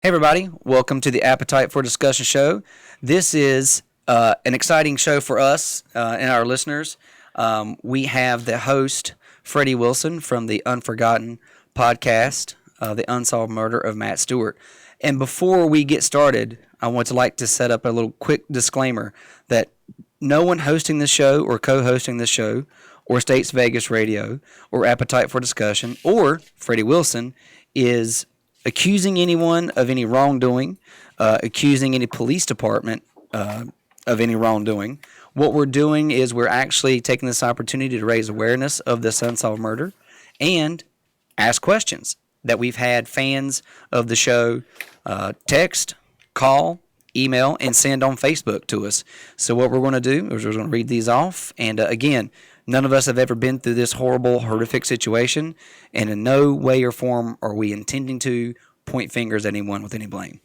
Hey, everybody. Welcome to the Appetite for Discussion show. This is an exciting show for us and our listeners. We have the host, Freddie Wilson, from the Unforgotten podcast, The Unsolved Murder of Matt Stewart. And before we get started, I want to set up a little quick disclaimer that no one hosting this show or co-hosting this show or States Vegas Radio or Appetite for Discussion or Freddie Wilson is accusing anyone of any wrongdoing, accusing any police department of any wrongdoing. What we're doing is we're actually taking this opportunity to raise awareness of this unsolved murder and ask questions that we've had fans of the show text, call, email, and send on Facebook to us. So what we're going to do is we're going to read these off. And again, none of us have ever been through this horrible, horrific situation, and in no way or form are we intending to point fingers at anyone with any blame.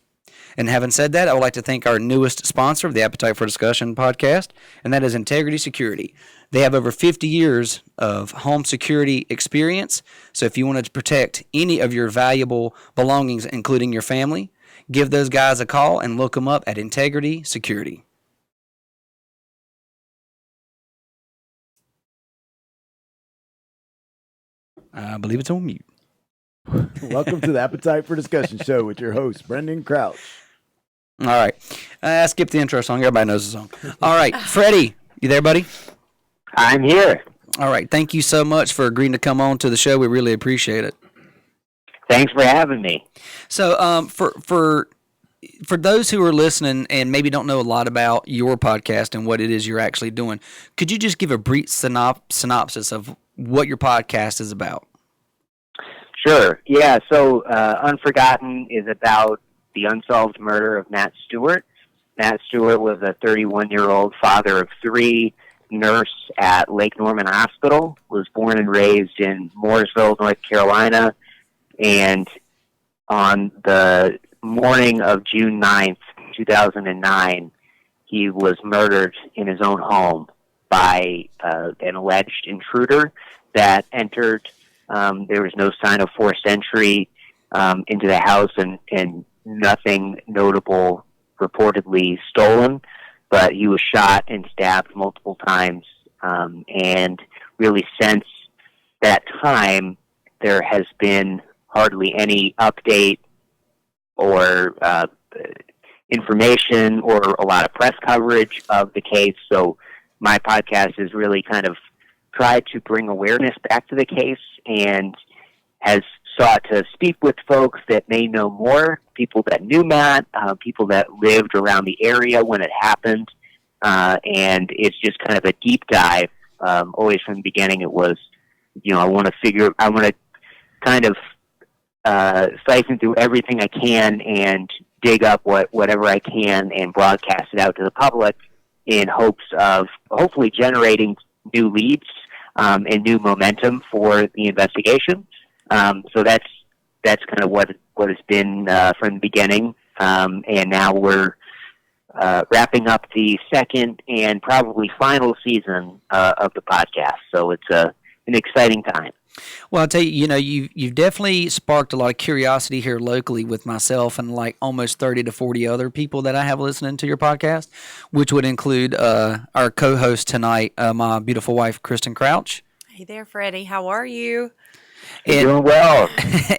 And having said that, I would like to thank our newest sponsor of the Appetite for Discussion podcast, and that is Integrity Security. They have over 50 years of home security experience, so if you wanted to protect any of your valuable belongings, including your family, give those guys a call and look them up at Integrity Security. I believe it's on mute. Welcome to the Appetite for Discussion show with your host, Brendan Crouch. All right. I skipped the intro song. Everybody knows the song. All right. Freddie, you there, buddy? I'm here. All right. Thank you so much for agreeing to come on to the show. We really appreciate it. Thanks for having me. So for those who are listening and maybe don't know a lot about your podcast and what it is you're actually doing, could you just give a brief synopsis of what your podcast is about? Sure. Yeah, so Unforgotten is about the unsolved murder of Matt Stewart. Matt Stewart was a 31-year-old father of three, nurse at Lake Norman Hospital, was born and raised in Mooresville, North Carolina, and on the morning of June 9th, 2009, he was murdered in his own home by an alleged intruder that entered. There was no sign of forced entry into the house and nothing notable reportedly stolen, but he was shot and stabbed multiple times. And really since that time, there has been hardly any update or information or a lot of press coverage of the case. So my podcast has really kind of tried to bring awareness back to the case and has sought to speak with folks that may know more, people that knew Matt, people that lived around the area when it happened. And it's just kind of a deep dive. Always from the beginning it was, I want to kind of siphon through everything I can and dig up whatever I can and broadcast it out to the public in hopes of hopefully generating new leads and new momentum for the investigation. So that's kind of what has been from the beginning. And now we're wrapping up the second and probably final season of the podcast. So it's an exciting time. Well, I'll tell you, you've definitely sparked a lot of curiosity here locally with myself and like almost 30 to 40 other people that I have listening to your podcast, which would include our co-host tonight, my beautiful wife, Kristen Crouch. Hey there, Freddie. How are you? Doing well.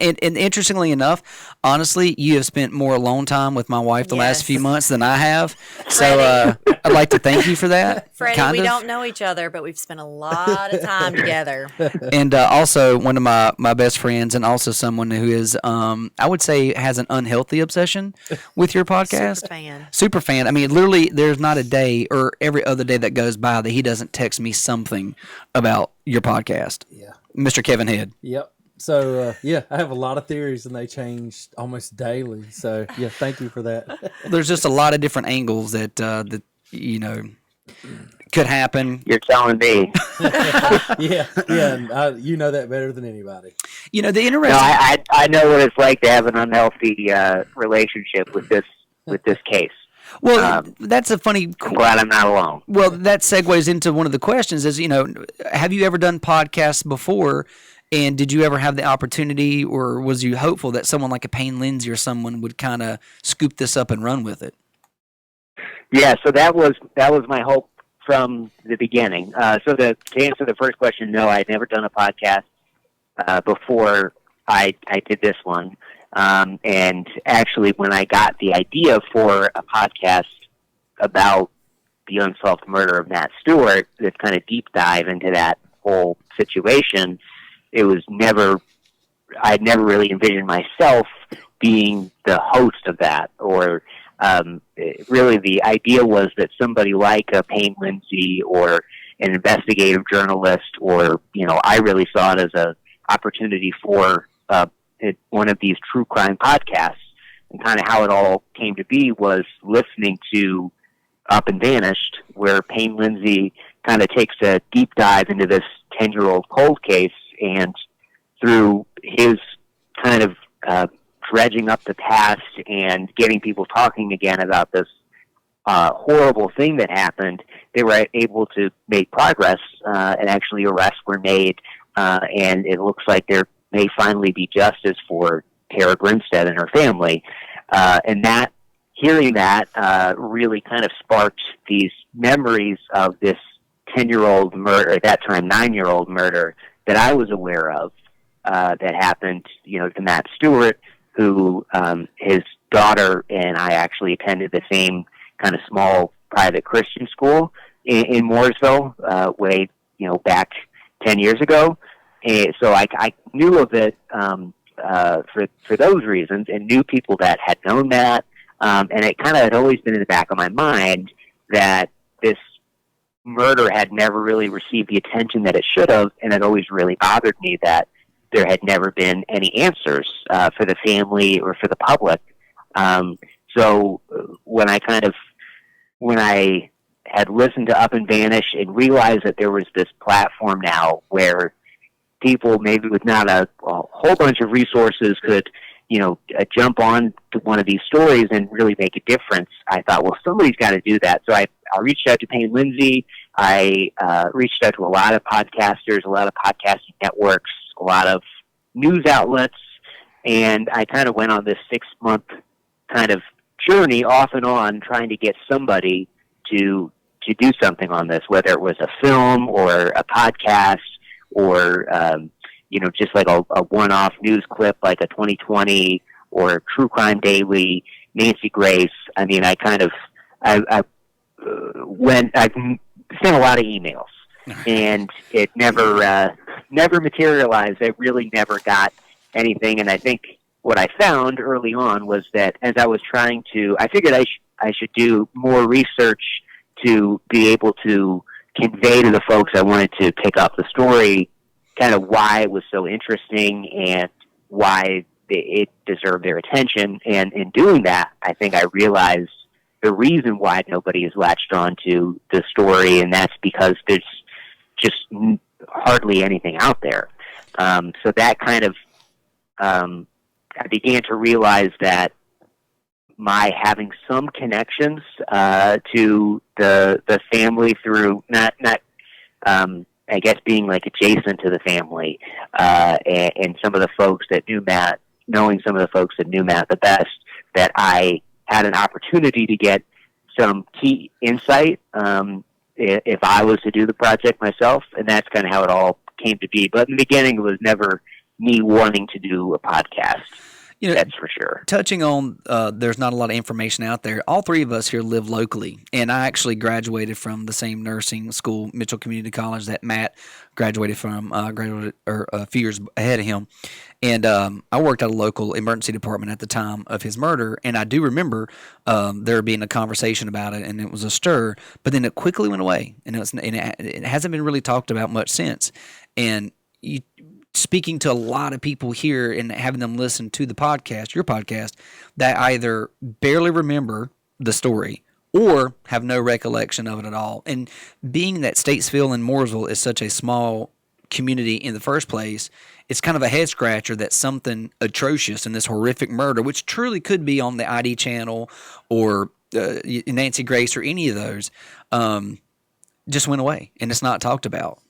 And interestingly enough, honestly, you have spent more alone time with my wife the last few months than I have. So I'd like to thank you for that. Freddie, we don't know each other, but we've spent a lot of time together. And also one of my best friends and also someone who is, I would say, has an unhealthy obsession with your podcast. Super fan. I mean, literally, there's not a day or every other day that goes by that he doesn't text me something about your podcast. Yeah. Mr. Kevin Head. Yep. So, I have a lot of theories, and they change almost daily. So, thank you for that. There's just a lot of different angles that could happen. You're telling me. And you know that better than anybody. The interesting. No, I know what it's like to have an unhealthy relationship with this case. Well, that's a funny. I'm glad I'm not alone. Well, that segues into one of the questions: is have you ever done podcasts before? And did you ever have the opportunity, or was you hopeful that someone like a Payne Lindsay or someone would kind of scoop this up and run with it? Yeah, so that was my hope from the beginning. To answer the first question, no, I had never done a podcast before I did this one. And actually, when I got the idea for a podcast about the unsolved murder of Matt Stewart, this kind of deep dive into that whole situation, I'd never really envisioned myself being the host of that, or really the idea was that somebody like a Payne Lindsay or an investigative journalist, or, I really saw it as a opportunity for one of these true crime podcasts. And kind of how it all came to be was listening to Up and Vanished, where Payne Lindsay kind of takes a deep dive into this 10-year-old cold case, and through his kind of dredging up the past and getting people talking again about this horrible thing that happened, they were able to make progress, and actually arrests were made, and it looks like there may finally be justice for Tara Grinstead and her family. And hearing that really kind of sparked these memories of this 10-year-old murder, at that time 9-year-old murder, that I was aware of, that happened, to Matt Stewart, who his daughter and I actually attended the same kind of small private Christian school in Mooresville, way, back 10 years ago. And so I knew of it for those reasons, and knew people that had known that. And it kind of had always been in the back of my mind that this murder had never really received the attention that it should have, and it always really bothered me that there had never been any answers for the family or for the public. So when I had listened to Up and Vanish and realized that there was this platform now where people maybe with not a whole bunch of resources could, jump on to one of these stories and really make a difference, I thought, well, somebody's got to do that. So I reached out to Payne Lindsay. I reached out to a lot of podcasters, a lot of podcasting networks, a lot of news outlets, and I kind of went on this 6-month kind of journey off and on trying to get somebody to do something on this, whether it was a film or a podcast or, just like a one-off news clip like a 2020 or True Crime Daily, Nancy Grace. I mean, I sent a lot of emails, and it never materialized. I really never got anything, and I think what I found early on was that as I was trying to, I figured I should do more research to be able to convey to the folks I wanted to pick up the story kind of why it was so interesting and why it deserved their attention. And in doing that, I think I realized the reason why nobody has latched on to the story, and that's because there's just hardly anything out there. So that kind of, I began to realize that my having some connections to the family through not I guess being like adjacent to the family, and some of the folks that knew Matt, knowing some of the folks that knew Matt the best, that I had an opportunity to get some key insight if I was to do the project myself, and that's kind of how it all came to be. But in the beginning, it was never me wanting to do a podcast. That's for sure. Touching on, there's not a lot of information out there. All three of us here live locally, and I actually graduated from the same nursing school, Mitchell Community College, that Matt graduated from. Graduated a few years ahead of him, and I worked at a local emergency department at the time of his murder. And I do remember there being a conversation about it, and it was a stir. But then it quickly went away, and it hasn't been really talked about much since. And speaking to a lot of people here and having them listen to the podcast, your podcast, that either barely remember the story or have no recollection of it at all. And being that Statesville and Mooresville is such a small community in the first place, it's kind of a head scratcher that something atrocious in this horrific murder, which truly could be on the ID channel or Nancy Grace or any of those, just went away and it's not talked about.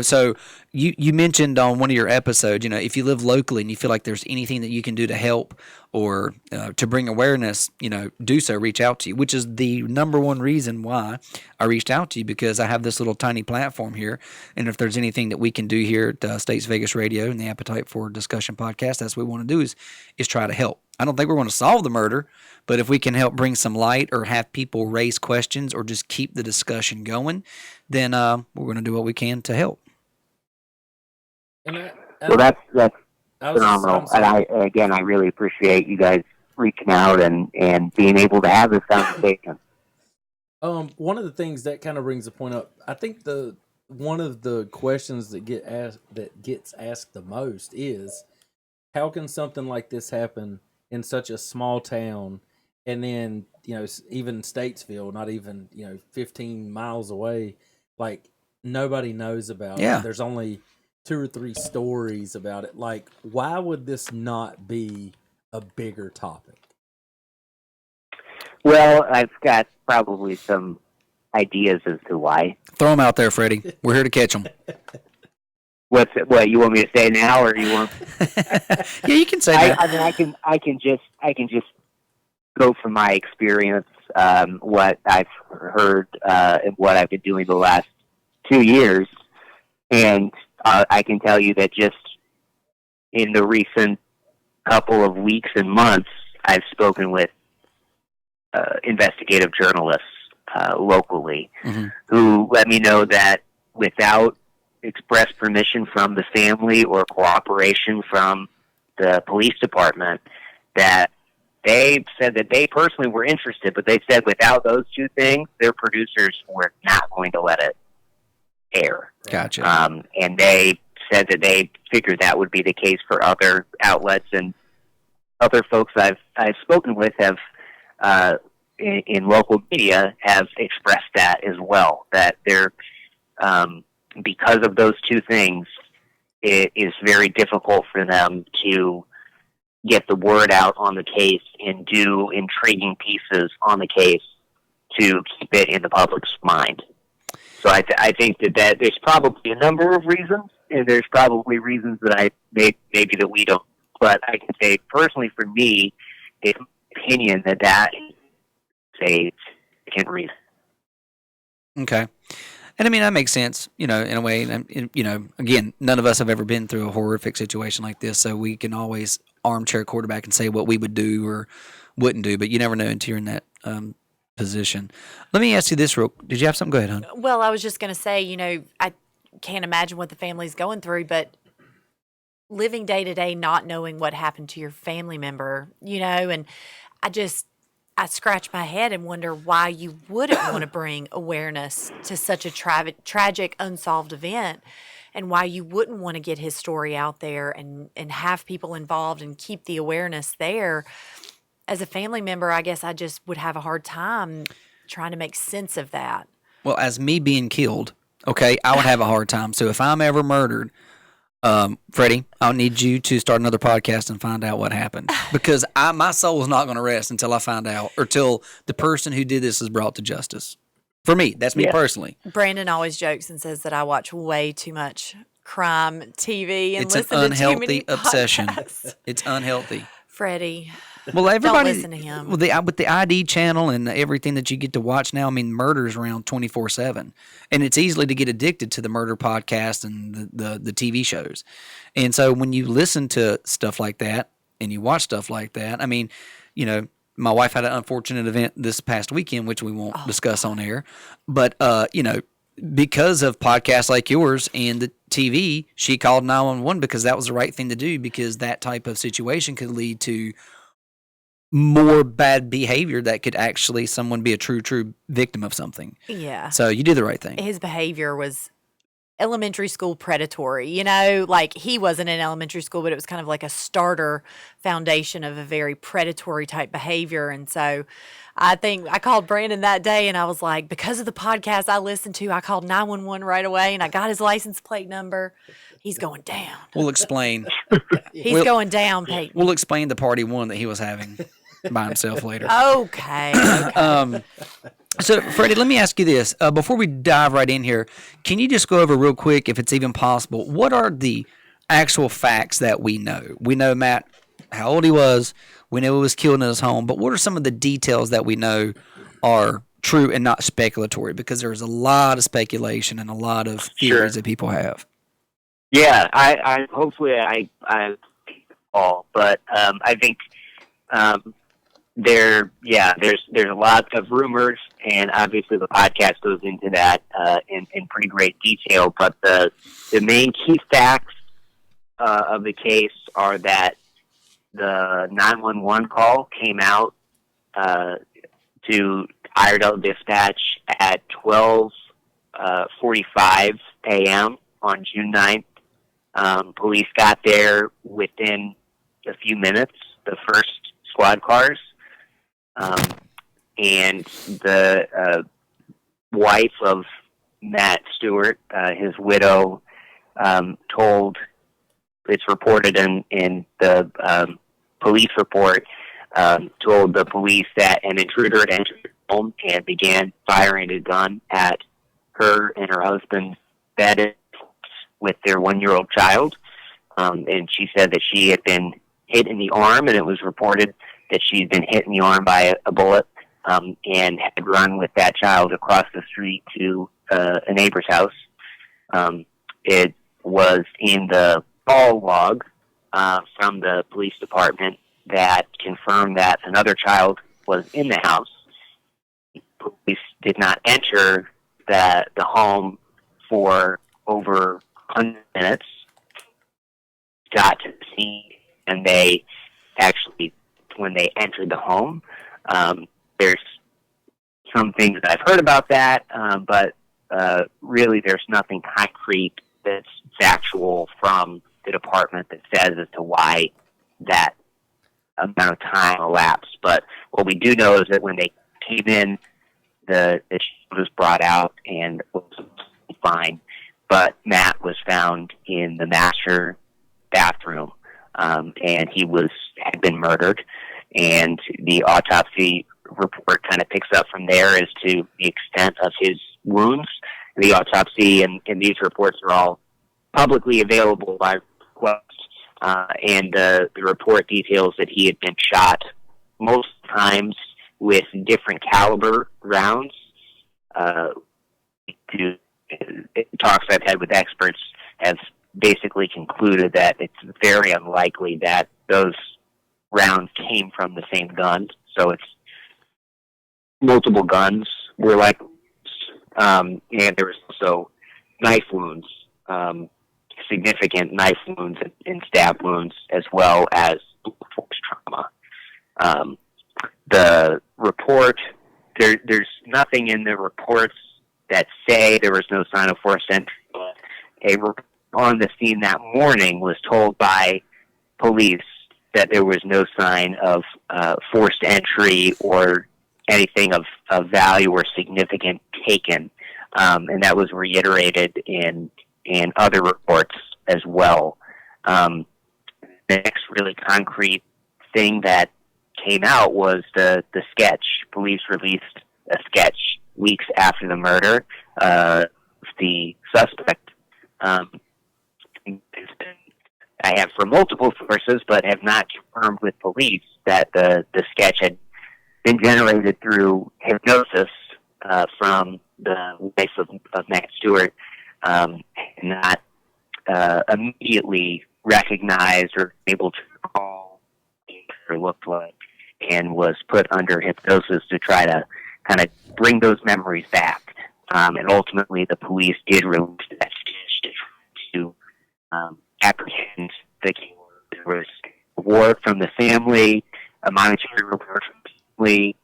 So you mentioned on one of your episodes, if you live locally and you feel like there's anything that you can do to help or to bring awareness, do so, reach out to you, which is the number one reason why I reached out to you, because I have this little tiny platform here. And if there's anything that we can do here at States Vegas Radio and the Appetite for Discussion podcast, that's what we want to do is try to help. I don't think we're going to solve the murder, but if we can help bring some light or have people raise questions or just keep the discussion going, then we're going to do what we can to help. Well, that's phenomenal. And I really appreciate you guys reaching out and being able to have this conversation. One of the things that kind of brings the point up, I think one of the questions that gets asked the most is, how can something like this happen in such a small town, and then even Statesville, not even 15 miles away, like nobody knows about it. There's only 2 or 3 stories about it. Like, why would this not be a bigger topic? Well, I've got probably some ideas as to why. Throw them out there, Freddie. We're here to catch them. What you want me to say now, or you want? Yeah, you can say that. I mean, I can just go from my experience, what I've heard, and what I've been doing the last 2 years, and I can tell you that just in the recent couple of weeks and months, I've spoken with investigative journalists locally, who let me know that without express permission from the family or cooperation from the police department, that they said that they personally were interested, but they said without those 2 things, their producers were not going to let it air. Gotcha. And they said that they figured that would be the case for other outlets, and other folks I've spoken with have in local media have expressed that as well, that they're because of those 2 things, it is very difficult for them to get the word out on the case and do intriguing pieces on the case to keep it in the public's mind. So I think that there's probably a number of reasons, and there's probably reasons that maybe that we don't. But I can say personally, for me, it's my opinion that is a second reason. Okay. And I mean, that makes sense, in a way. And, again, none of us have ever been through a horrific situation like this, so we can always armchair quarterback and say what we would do or wouldn't do, but you never know until you're in that position. Let me ask you this did you have something? Go ahead, hon. Well, I was just going to say, I can't imagine what the family's going through, but living day to day, not knowing what happened to your family member, and I scratch my head and wonder why you wouldn't want to bring awareness to such a tragic, unsolved event, and why you wouldn't want to get his story out there and have people involved and keep the awareness there. As a family member, I guess I just would have a hard time trying to make sense of that. Well, as me being killed, okay, I would have a hard time. So if I'm ever murdered, Freddie, I'll need you to start another podcast and find out what happened, because my soul is not going to rest until I find out, or till the person who did this is brought to justice. For me, that's me personally. Brandon always jokes and says that I watch way too much crime TV and listen to too many unhealthy obsession. It's unhealthy. Freddie. Well, everybody, don't listen to him. Well, with the ID channel and everything that you get to watch now, I mean, murder is around 24/7, and it's easily to get addicted to the murder podcast and the TV shows. And so when you listen to stuff like that and you watch stuff like that, I mean, my wife had an unfortunate event this past weekend, which we won't discuss on air, but because of podcasts like yours and the TV, she called 911 because that was the right thing to do, because that type of situation could lead to more bad behavior that could actually someone be a true victim of something. Yeah. So you did the right thing. His behavior was elementary school predatory, like he wasn't in elementary school, but it was kind of like a starter foundation of a very predatory type behavior. And so I think I called Brandon that day and I was like, because of the podcast I listened to, I called 911 right away and I got his license plate number. He's going down. We'll explain. He's going down, Peyton. We'll explain the party one that he was having by himself later. Okay. So, Freddie, let me ask you this. Before we dive right in here, can you just go over real quick, if it's even possible, what are the actual facts that we know? We know, Matt, how old he was. We know he was killed in his home. But what are some of the details that we know are true and not speculatory? Because there's a lot of speculation and a lot of theories that people have. Yeah, I hopefully I all, but I think there's a lot of rumors, and obviously the podcast goes into that in pretty great detail. But the main key facts of the case are that the 911 call came out to Iredell Dispatch at 12:45 a.m. on June 9th. Police got there within a few minutes, the first squad cars, and the wife of Matt Stewart, his widow, told, it's reported in the police report, told the police that an intruder had entered the home and began firing a gun at her and her husband's bed with their 1-year-old child. And she said that she had been hit in the arm, and it was reported that she'd been hit in the arm by a bullet, and had run with that child across the street to a neighbor's house. It was in the call log from the police department that confirmed that another child was in the house. Police did not enter the home for over 100 minutes, got to the scene, and they actually, when they entered the home, there's some things that I've heard about that, but really there's nothing concrete that's factual from the department that says as to why that amount of time elapsed. But what we do know is that when they came in, the child was brought out and was fine, but Matt was found in the master bathroom, and he had been murdered. And the autopsy report kind of picks up from there as to the extent of his wounds. The autopsy and these reports are all publicly available by request, and the report details that he had been shot most times with different caliber rounds. Talks I've had with experts have basically concluded that it's very unlikely that those rounds came from the same gun. So it's multiple guns were like, and there was also knife wounds, significant knife wounds and stab wounds, as well as force trauma. The report, there's nothing in the reports that say there was no sign of forced entry, but a report on the scene that morning was told by police that there was no sign of forced entry or anything of value or significant taken, and that was reiterated in other reports as well. The next really concrete thing that came out was the sketch. Police released a sketch weeks after the murder of the suspect. I have from multiple sources, but have not confirmed with police that the sketch had been generated through hypnosis from the wife of Matt Stewart, not immediately recognized or able to recall what it looked like, and was put under hypnosis to try to kind of bring those memories back. And ultimately, the police did release that sketch to try to apprehend the killer. There was a reward from the family, a monetary reward from the family.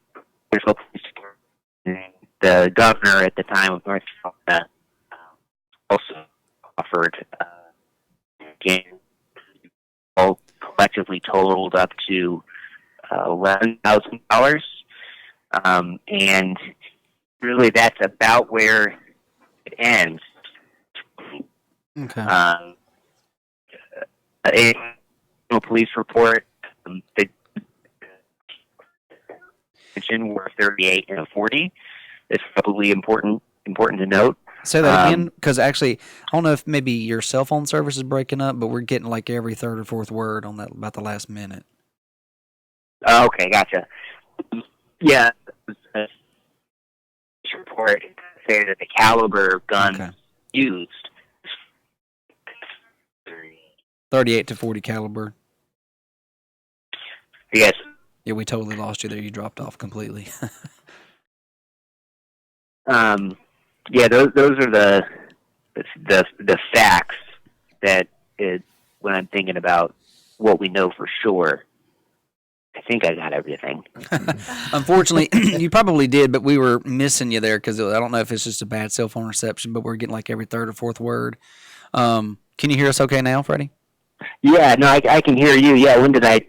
The governor at the time of North Carolina also offered all collectively totaled up to $11,000. And really that's about where it ends. Okay. A police report, the were 38 and a 40. is probably important to note. Say that again, because actually, I don't know if maybe your cell phone service is breaking up, but we're getting like every third or fourth word on that about the last minute. Okay, gotcha. Yeah, this report say that the caliber gun used 38 to 40 caliber. Yes. Yeah, we totally lost you there. You dropped off completely. Yeah, those are the facts that when I'm thinking about what we know for sure. I think I got everything. Unfortunately, you probably did, but we were missing you there because I don't know if it's just a bad cell phone reception, but we're getting like every third or fourth word. Can you hear us okay now, Freddie? Yeah, no, I can hear you. Yeah, when did I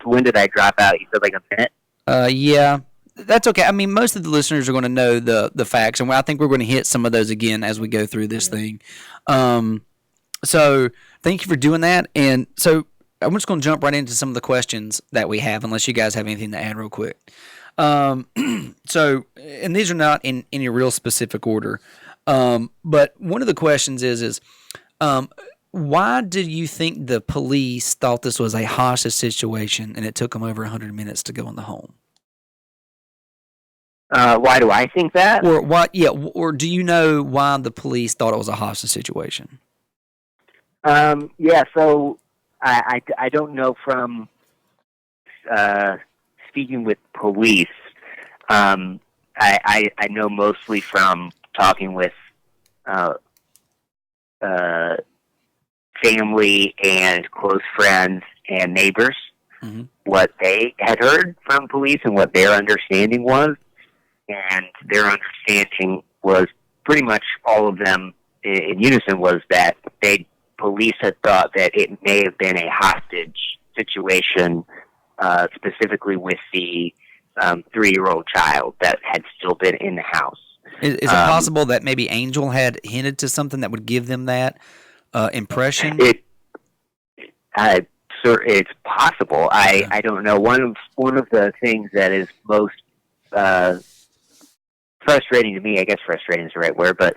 drop out? You said like a minute? Yeah. That's okay. I mean, most of the listeners are going to know the facts, and I think we're going to hit some of those again as we go through this thing. So thank you for doing that. And so I'm just going to jump right into some of the questions that we have, unless you guys have anything to add real quick. So, and these are not in any real specific order, but one of the questions is why did you think the police thought this was a hostage situation and it took them over 100 minutes to go in the home? Why do I think that? Or what? Yeah. Or do you know why the police thought it was a hostage situation? Yeah. So I don't know from speaking with police. I know mostly from talking with family and close friends and neighbors, what they had heard from police and what their understanding was. And their understanding was pretty much all of them in unison was that police had thought that it may have been a hostage situation, specifically with the 3-year-old child that had still been in the house. Is it possible that maybe Angel had hinted to something that would give them that impression? It's possible. I don't know. One of the things that is most frustrating to me, I guess frustrating is the right word, but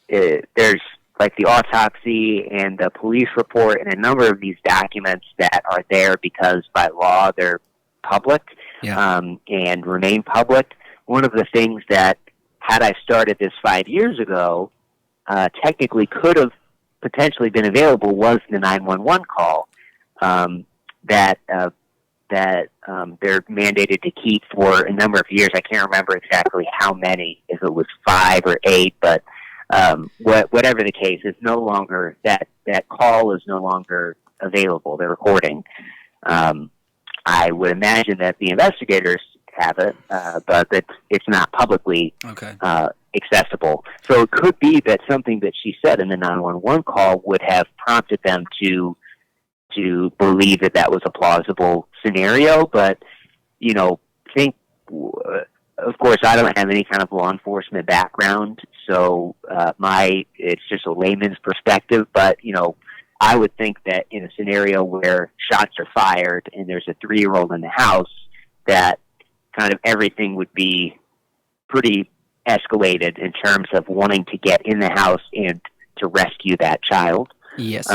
there's like the autopsy and the police report and a number of these documents that are there because by law they're public and remain public. One of the things that, had I started this 5 years ago, technically could have potentially been available was the 911 call that they're mandated to keep for a number of years. I can't remember exactly how many, if it was 5 or 8, but whatever the case, it's no longer, that call is no longer available, the recording. I would imagine that the investigators have it, but it's not publicly accessible. So it could be that something that she said in the 911 call would have prompted them to believe that was a plausible scenario, but, of course, I don't have any kind of law enforcement background, so it's just a layman's perspective, but, I would think that in a scenario where shots are fired and there's a 3-year-old in the house, that kind of everything would be pretty escalated in terms of wanting to get in the house and to rescue that child. Yes.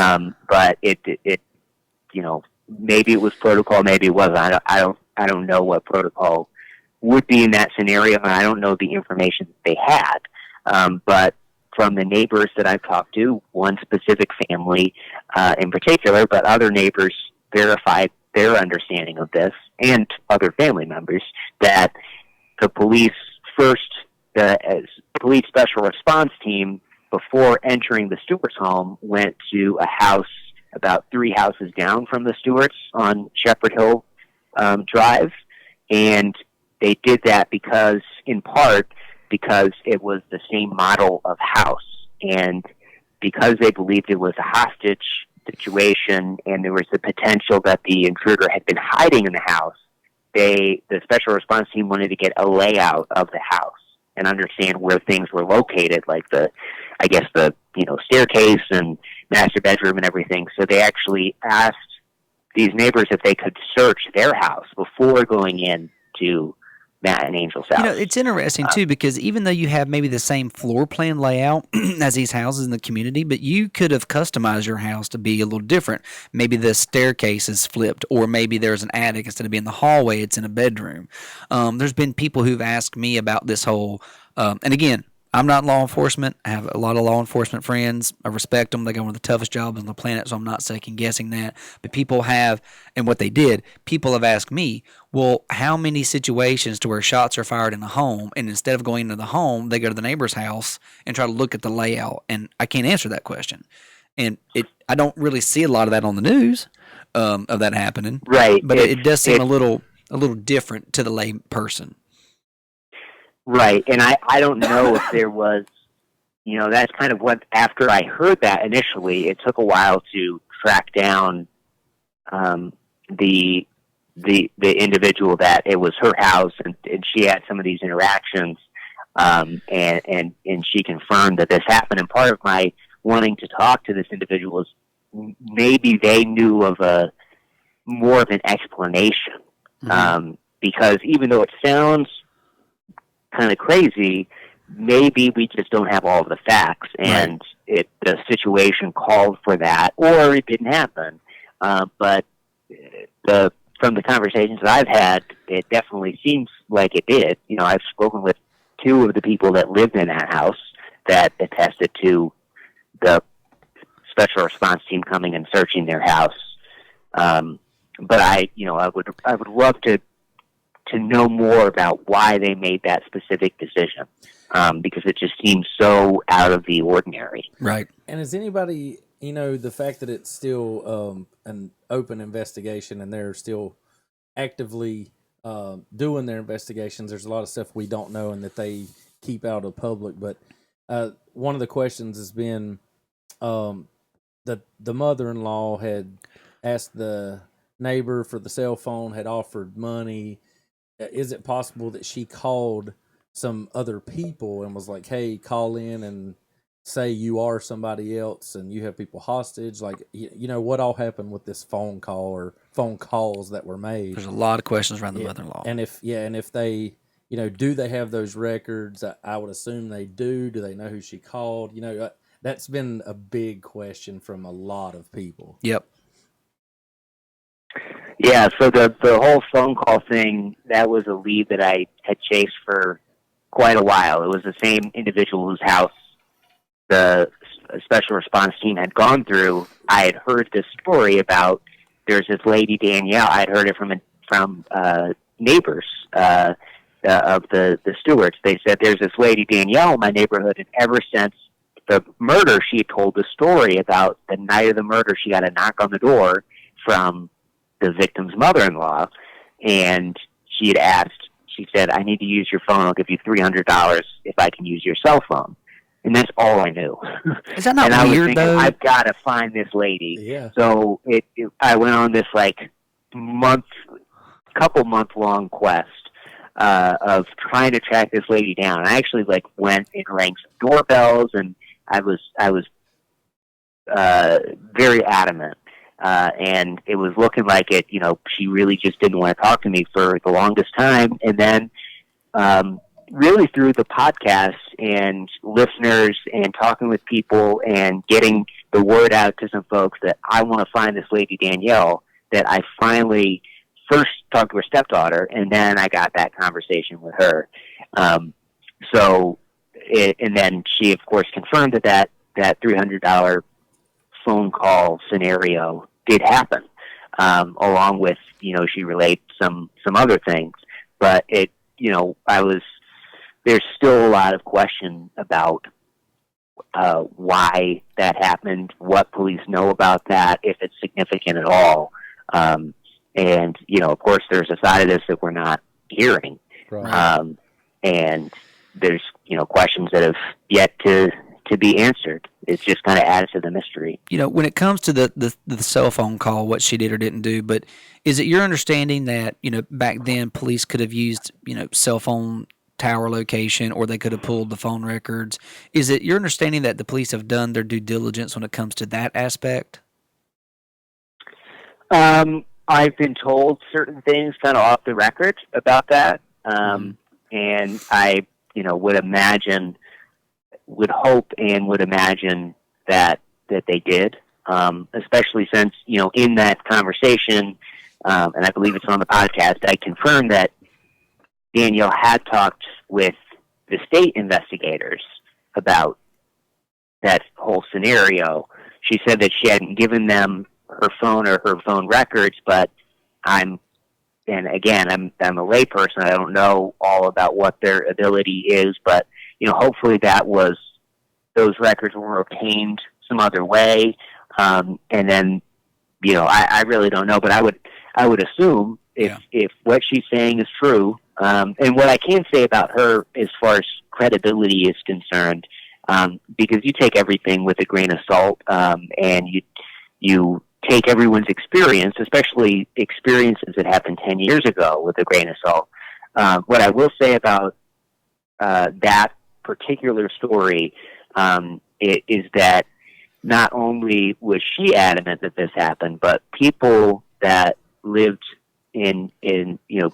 But it maybe it was protocol, maybe it wasn't. I don't know what protocol would be in that scenario, and I don't know the information that they had. But from the neighbors that I've talked to, one specific family in particular, but other neighbors verified their understanding of this, and other family members, that the police police special response team, before entering the Stewart's home, went to a house about 3 houses down from the Stewarts on Shepherd Hill Drive, and they did that in part because it was the same model of house, and because they believed it was a hostage situation and there was the potential that the intruder had been hiding in the house, the special response team wanted to get a layout of the house and understand where things were located, like the staircase and master bedroom and everything. So they actually asked these neighbors if they could search their house before going in to Matt and Angel's house. You know, it's interesting too, because even though you have maybe the same floor plan layout as these houses in the community, but you could have customized your house to be a little different. Maybe the staircase is flipped, or maybe there's an attic instead of being the hallway, it's in a bedroom. There's been people who've asked me about this whole, and again, I'm not law enforcement. I have a lot of law enforcement friends. I respect them. They got one of the toughest jobs on the planet, so I'm not second guessing that. But people have, and what they did, people have asked me, well, how many situations to where shots are fired in the home, and instead of going into the home, they go to the neighbor's house and try to look at the layout? And I can't answer that question. And I don't really see a lot of that on the news of that happening. Right. But it does seem a little different to the lay person. Right, and I don't know if there was, that's kind of what, after I heard that initially, it took a while to track down the individual that it was her house, and she had some of these interactions, and she confirmed that this happened. And part of my wanting to talk to this individual is maybe they knew of more of an explanation, because even though it sounds kind of crazy, maybe we just don't have all of the facts, and the situation called for that, or it didn't happen. But from the conversations that I've had, it definitely seems like it did. I've spoken with two of the people that lived in that house that attested to the special response team coming and searching their house. But I would love to know more about why they made that specific decision, because it just seems so out of the ordinary. Right. And is anybody, the fact that it's still an open investigation and they're still actively doing their investigations, there's a lot of stuff we don't know and that they keep out of public. But one of the questions has been that the mother-in-law had asked the neighbor for the cell phone, had offered money. Is it possible that she called some other people and was like, hey, call in and say you are somebody else and you have people hostage? Like, what all happened with this phone call or phone calls that were made? There's a lot of questions around the mother-in-law. And if they, do they have those records? I would assume they do. Do they know who she called? That's been a big question from a lot of people. Yep. Yeah, so the whole phone call thing, that was a lead that I had chased for quite a while. It was the same individual whose house the special response team had gone through. I had heard this story about, there's this lady, Danielle. I had heard it from neighbors of the stewards. They said, there's this lady, Danielle, in my neighborhood, and ever since the murder, she had told the story about the night of the murder, she got a knock on the door from the victim's mother-in-law, and she had asked, she said, I need to use your phone. I'll give you $300 if I can use your cell phone. And that's all I knew. Is that not and I was weird, thinking, though? I've got to find this lady. Yeah. So I went on this couple month long quest of trying to track this lady down. I actually went and rang some doorbells, and I was very adamant. And it was looking like it, she really just didn't want to talk to me for the longest time. And then, really through the podcast and listeners and talking with people and getting the word out to some folks that I want to find this lady, Danielle, that I finally first talked to her stepdaughter, and then I got that conversation with her. And then she, of course, confirmed that $300 phone call scenario did happen, along with, she relayed some other things. But there's still a lot of question about why that happened, what police know about that, if it's significant at all. And, of course, there's a side of this that we're not hearing. Right. And there's, questions that have yet to be answered. It's just kind of adds to the mystery. When it comes to the cell phone call, what she did or didn't do, but is it your understanding that, back then police could have used, cell phone tower location, or they could have pulled the phone records? Is it your understanding that the police have done their due diligence when it comes to that aspect? I've been told certain things kind of off the record about that. and I, would hope and would imagine that they did, especially since, in that conversation, and I believe it's on the podcast, I confirmed that Danielle had talked with the state investigators about that whole scenario. She said that she hadn't given them her phone or her phone records, but I'm a layperson. I don't know all about what their ability is, but hopefully those records were obtained some other way. And then, I really don't know, but I would assume if what she's saying is true, and what I can say about her as far as credibility is concerned, because you take everything with a grain of salt, and you take everyone's experience, especially experiences that happened 10 years ago, with a grain of salt. What I will say about that particular story is that not only was she adamant that this happened, but people that lived in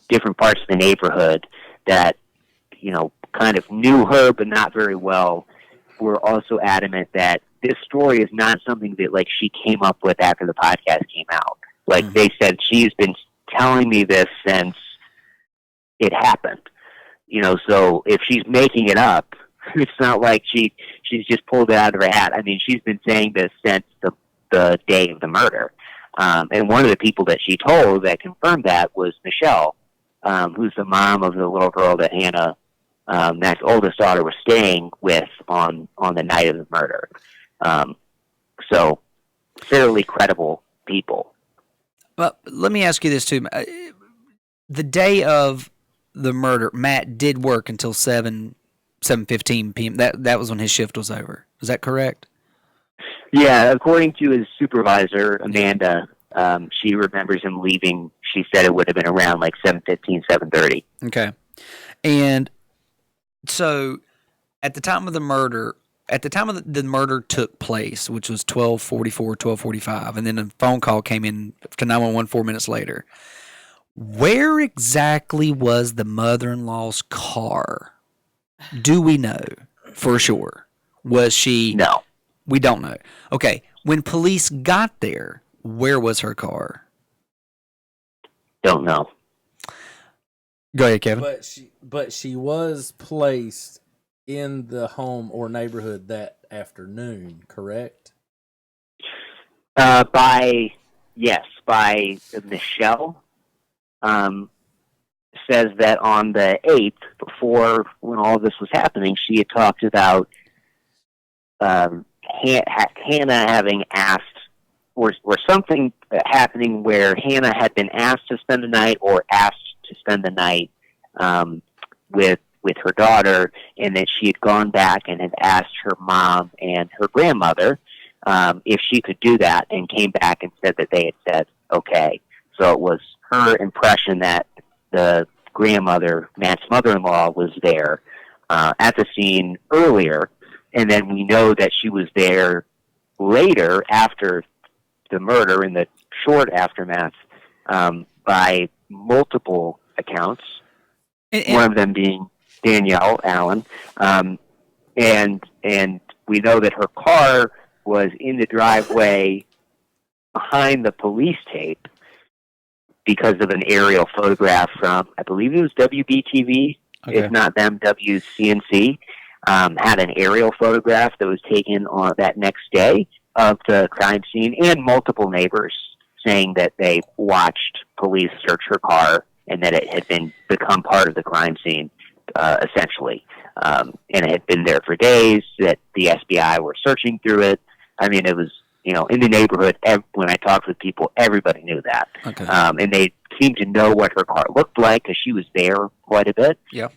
different parts of the neighborhood that kind of knew her but not very well were also adamant that this story is not something that she came up with after the podcast came out. They said, she's been telling me this since it happened. So if she's making it up, it's not like she's just pulled it out of her hat. I mean, she's been saying this since the day of the murder. And one of the people that she told that confirmed that was Michelle, who's the mom of the little girl that Hannah, Matt's oldest daughter, was staying with on the night of the murder. So fairly credible people. Well, let me ask you this too. The day of the murder, Matt did work until 7:15 p.m. That was when his shift was over. Is that correct? Yeah, according to his supervisor, Amanda, she remembers him leaving. She said it would have been around 7:15, 7:30. Okay. And so at the time of the murder, the murder took place, which was 12:44, 12:45, and then a phone call came in to 911 4 minutes later. Where exactly was the mother-in-law's car? Do we know for sure? Was she... No. We don't know. Okay. When police got there, where was her car? Don't know. Go ahead, Kevin. But she was placed in the home or neighborhood that afternoon, correct? By Michelle. Says that on the 8th, before when all this was happening, she had talked about Hannah having asked, or something happening where Hannah had been asked to spend the night or asked to spend the night with her daughter, and that she had gone back and had asked her mom and her grandmother if she could do that, and came back and said that they had said okay. So it was her impression that the grandmother, Matt's mother-in-law, was there at the scene earlier, and then we know that she was there later after the murder, in the short aftermath, by multiple accounts, one of them being Danielle Allen, and we know that her car was in the driveway behind the police tape, because of an aerial photograph from, I believe it was WBTV, if not them, WCNC, had an aerial photograph that was taken on that next day of the crime scene, and multiple neighbors saying that they watched police search her car and that it had become part of the crime scene, essentially. And it had been there for days, that the SBI were searching through it. I mean, it was, in the neighborhood, when I talked with people, everybody knew that. Okay. And they seemed to know what her car looked like, because she was there quite a bit. Yep.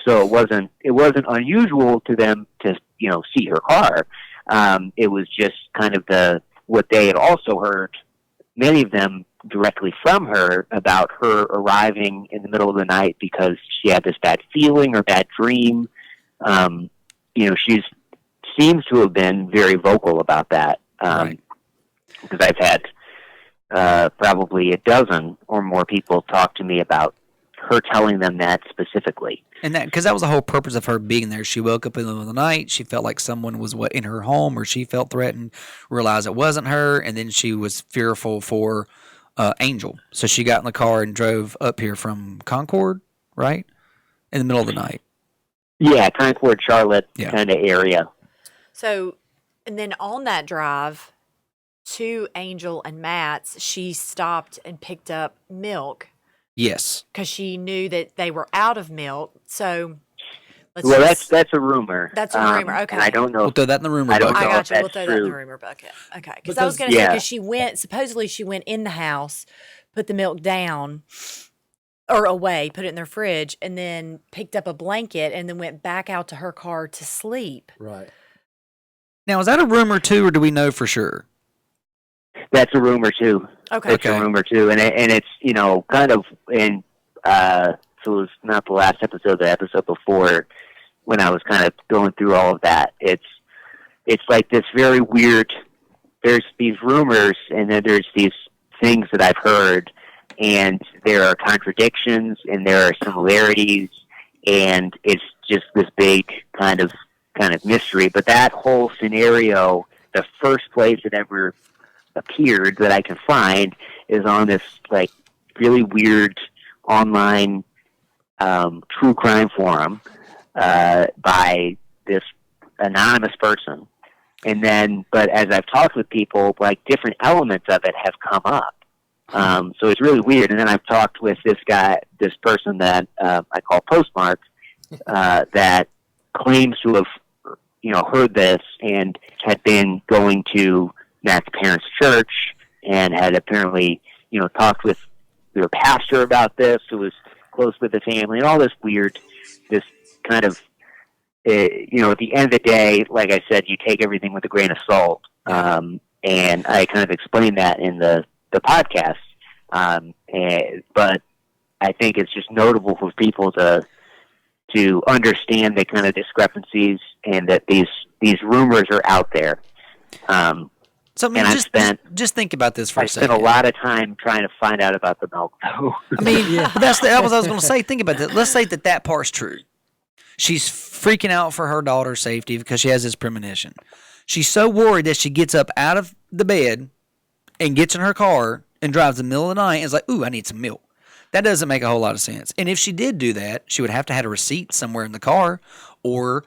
So it wasn't unusual to them to, see her car. It was just kind of what they had also heard, many of them directly from her, about her arriving in the middle of the night because she had this bad feeling or bad dream. She seems to have been very vocal about that. Right. Because I've had probably a dozen or more people talk to me about her telling them that specifically. And that, because that was the whole purpose of her being there. She woke up in the middle of the night. She felt like someone was in her home, or she felt threatened, realized it wasn't her, and then she was fearful for Angel. So she got in the car and drove up here from Concord, right? In the middle of the night. Yeah, Concord, Charlotte Yeah. kind of area. So, and then on that drive to Angel and Matt's, she stopped and picked up milk Yes. because she knew that they were out of milk. So, Well, that's a rumor. That's a rumor, okay. And I don't know. We'll throw that in the rumor I don't bucket. know I if got you. We'll that's throw that in the true. rumor bucket. Okay. Because I was going to say, because supposedly she went in the house, put the milk down or away, put it in their fridge, and then picked up a blanket and then went back out to her car to sleep. Right. Now, is that a rumor too, or do we know for sure? That's a rumor too. Okay. It's a rumor too, and it's kind of in. So it was not the last episode, the episode before, when I was kind of going through all of that. It's like this very weird. There's these rumors, and then there's these things that I've heard, and there are contradictions, and there are similarities, and it's just this big kind of mystery. But that whole scenario, the first place it ever appeared that I can find is on this like really weird online true crime forum by this anonymous person. And then, but as I've talked with people, like different elements of it have come up. So it's really weird. And then I've talked with this person that I call Postmark, that claims to have, heard this and had been going to Matt's parents' church and had apparently, talked with their pastor about this, who was close with the family, and all this kind of, at the end of the day, like I said, you take everything with a grain of salt. And I kind of explained that in the podcast. But I think it's just notable for people to understand the kind of discrepancies and that these rumors are out there. So, I mean, just think about this for a second. I spent a lot of time trying to find out about the milk, though. I mean, but that was what I was going to say. Think about that. Let's say that part's true. She's freaking out for her daughter's safety because she has this premonition. She's so worried that she gets up out of the bed and gets in her car and drives in the middle of the night and is like, ooh, I need some milk. That doesn't make a whole lot of sense. And if she did do that, she would have to have a receipt somewhere in the car or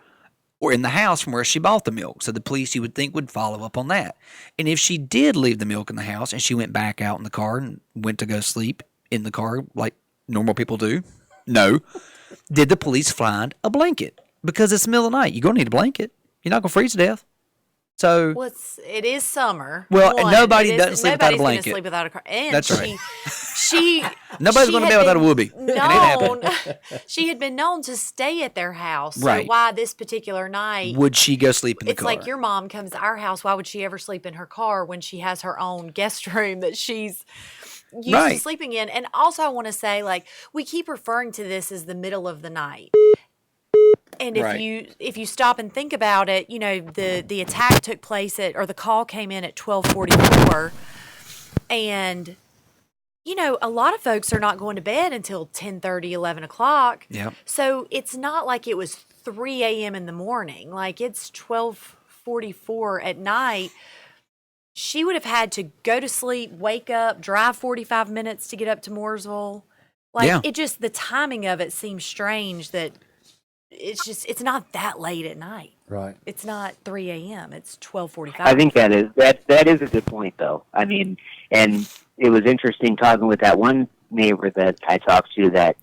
in the house from where she bought the milk. So the police, you would think, would follow up on that. And if she did leave the milk in the house and she went back out in the car and went to go sleep in the car like normal people do, no. Did the police find a blanket? Because it's the middle of the night. You're going to need a blanket. You're not going to freeze to death. So, Well, it is summer. Well, and nobody doesn't sleep without a Nobody's blanket. gonna sleep without a car. And That's right. She Nobody's going to be without a whoopee. Known, she had been known to stay at their house. So Right. why this particular night? would she go sleep in the It's car? like your mom comes to our house. Why would she ever sleep in her car when she has her own guest room that she's used to Right. sleeping in? And also, I want to say, like, we keep referring to this as the middle of the night. And if Right. you stop and think about it, the attack took place or the call came in at 12:44, and a lot of folks are not going to bed until 10:30, 11 o'clock. Yep. So it's not like it was 3 a.m. in the morning. Like it's 12:44 at night. She would have had to go to sleep, wake up, drive 45 minutes to get up to Mooresville. Like Yeah. it just, the timing of it seems strange that it's not that late at night. Right. It's not 3 a.m. It's 12:45. I think that is a good point, though. I mean, and it was interesting talking with that one neighbor that I talked to that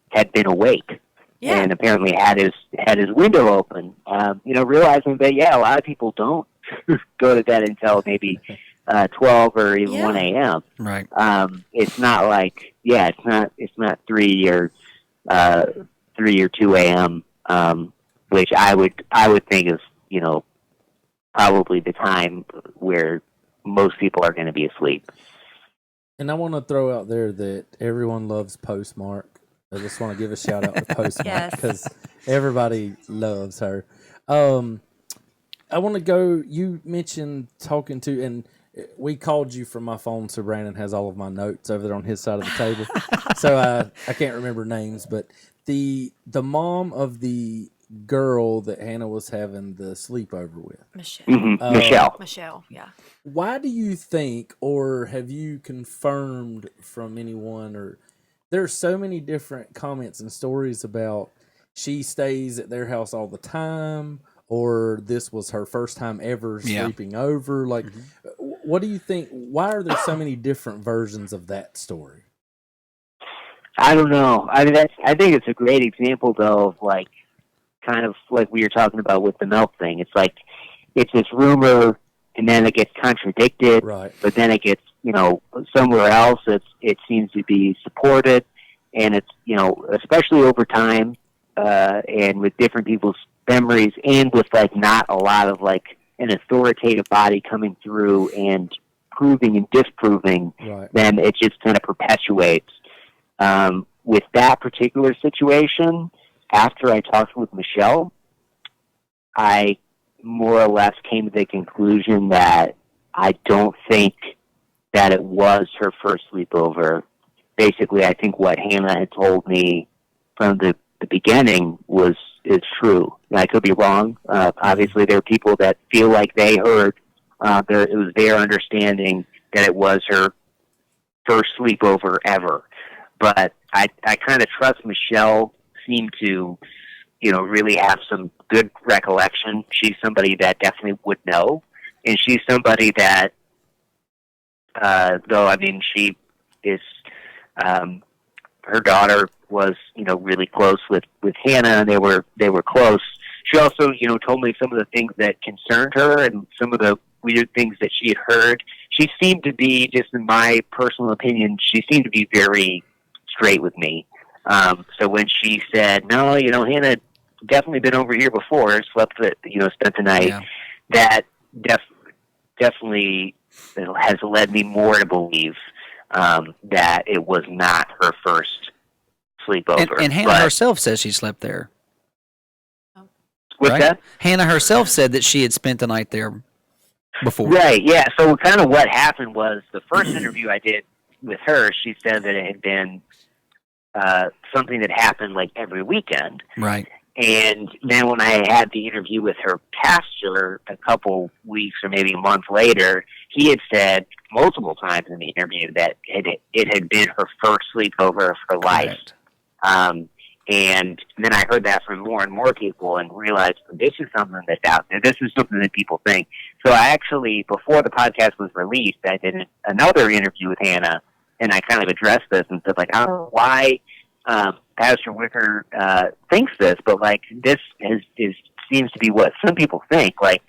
had been awake Yeah. and apparently had his window open. Realizing that a lot of people don't go to bed until maybe 12 or even 1 a.m. Right. It's not like it's not 3 or 2 a.m. Which I would think is probably the time where most people are going to be asleep. And I want to throw out there that everyone loves Postmark. I just want to give a shout out to Postmark Yes. because everybody loves her. I want to go. You mentioned talking to, and we called you from my phone, so Brandon has all of my notes over there on his side of the table. So I can't remember names, but the mom of the girl that Hannah was having the sleepover with, Michelle. Michelle. Michelle, yeah. why do you think, or have you confirmed from anyone, or there's so many different comments and stories about she stays at their house all the time, or this was her first time ever sleeping over? Like, what do you think? Why are there so many different versions of that story? I don't know. I mean, I think it's a great example, though, of like, kind of like we were talking about with the milk thing. It's like, it's this rumor, and then it gets contradicted, Right. but then it gets, somewhere else it seems to be supported, and it's, especially over time, and with different people's memories, and with like not a lot of like an authoritative body coming through and proving and disproving, Right. then it just kind of perpetuates. With that particular situation, after I talked with Michelle, I more or less came to the conclusion that I don't think that it was her first sleepover. Basically, I think what Hannah had told me from the beginning is true. I could be wrong. Obviously, there are people that feel like they heard it was their understanding that it was her first sleepover ever. But I kind of trust Michelle seemed to, really have some good recollection. She's somebody that definitely would know. And she's somebody that, though, I mean, she is, her daughter was, really close with Hannah, and they were close. She also, told me some of the things that concerned her and some of the weird things that she had heard. She seemed to be, just in my personal opinion, she seemed to be very straight with me. So when she said, no, Hannah definitely been over here before, spent the night, that definitely has led me more to believe that it was not her first sleepover. And Hannah herself says she slept there. What's right? that? Hannah herself said that she had spent the night there before. Right, yeah. So kind of what happened was the first interview I did with her, she said that it had been something that happened like every weekend. Right. And then when I had the interview with her pastor a couple weeks or maybe a month later, he had said multiple times in the interview that it had been her first sleepover of her life. And then I heard that from more and more people and realized this is something that's out there. This is something that people think. So I actually, before the podcast was released, I did another interview with Hannah, and I kind of addressed this and said, like, I don't know why Pastor Wicker thinks this, but like this seems to be what some people think. Like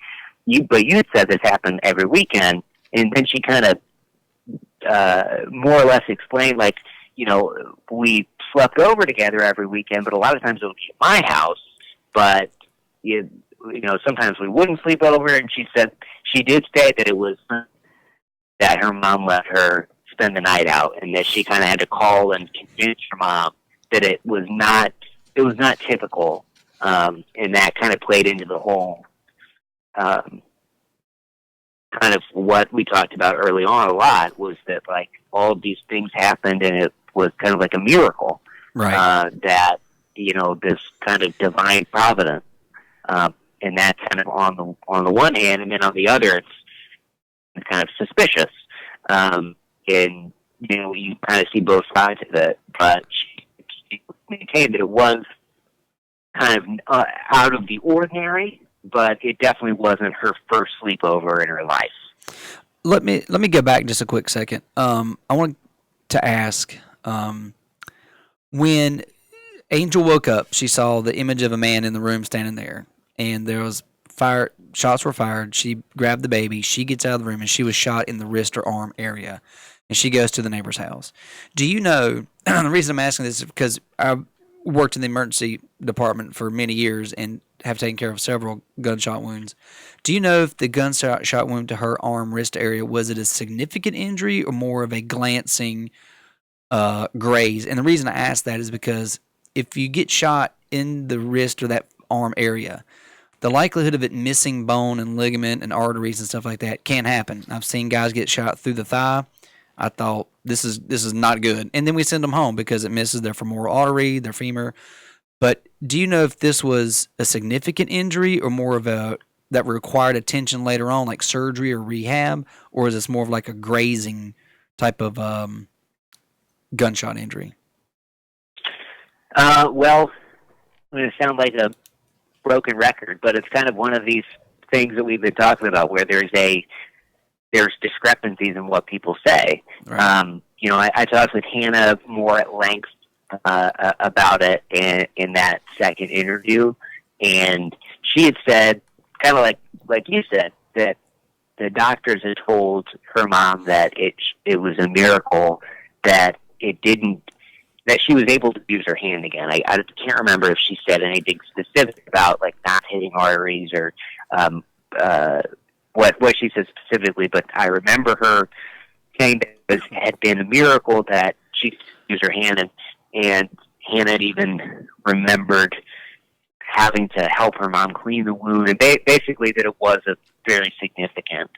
you said this happened every weekend, and then she kind of more or less explained, like, we slept over together every weekend, but a lot of times it would be at my house. But sometimes we wouldn't sleep over. And she said she did say that it was that her mom let her spend the night out, and that she kind of had to call and convince her mom that it was not typical, and that kind of played into the whole kind of what we talked about early on a lot, was that like all of these things happened, and it was kind of like a miracle, right? That this kind of divine providence, and that's kind of on the one hand, and then on the other, it's kind of suspicious, and you kind of see both sides of it. But she maintained that it was kind of out of the ordinary, but it definitely wasn't her first sleepover in her life. Let me go back just a quick second. I want to ask, when Angel woke up, she saw the image of a man in the room standing there, and there was fire. Shots were fired. She grabbed the baby. She gets out of the room, and she was shot in the wrist or arm area. And she goes to the neighbor's house. Do you know, the reason I'm asking this is because I worked in the emergency department for many years and have taken care of several gunshot wounds. Do you know if the gunshot wound to her arm, wrist area, was it a significant injury or more of a glancing graze? And the reason I ask that is because if you get shot in the wrist or that arm area, the likelihood of it missing bone and ligament and arteries and stuff like that can happen. I've seen guys get shot through the thigh. I thought this is not good, and then we send them home because it misses their femoral artery, their femur. But do you know if this was a significant injury or more of a that required attention later on, like surgery or rehab, or is this more of like a grazing type of gunshot injury? Well, I'm going to sound like a broken record, but it's kind of one of these things that we've been talking about where there's discrepancies in what people say. Right. I talked with Hannah more at length about it in that second interview, and she had said, kind of like you said, that the doctors had told her mom that it was a miracle that that she was able to use her hand again. I can't remember if she said anything specific about like not hitting arteries or what she said specifically, but I remember her saying that it had been a miracle that she could use her hand, and Hannah had even remembered having to help her mom clean the wound, and basically that it was a very significant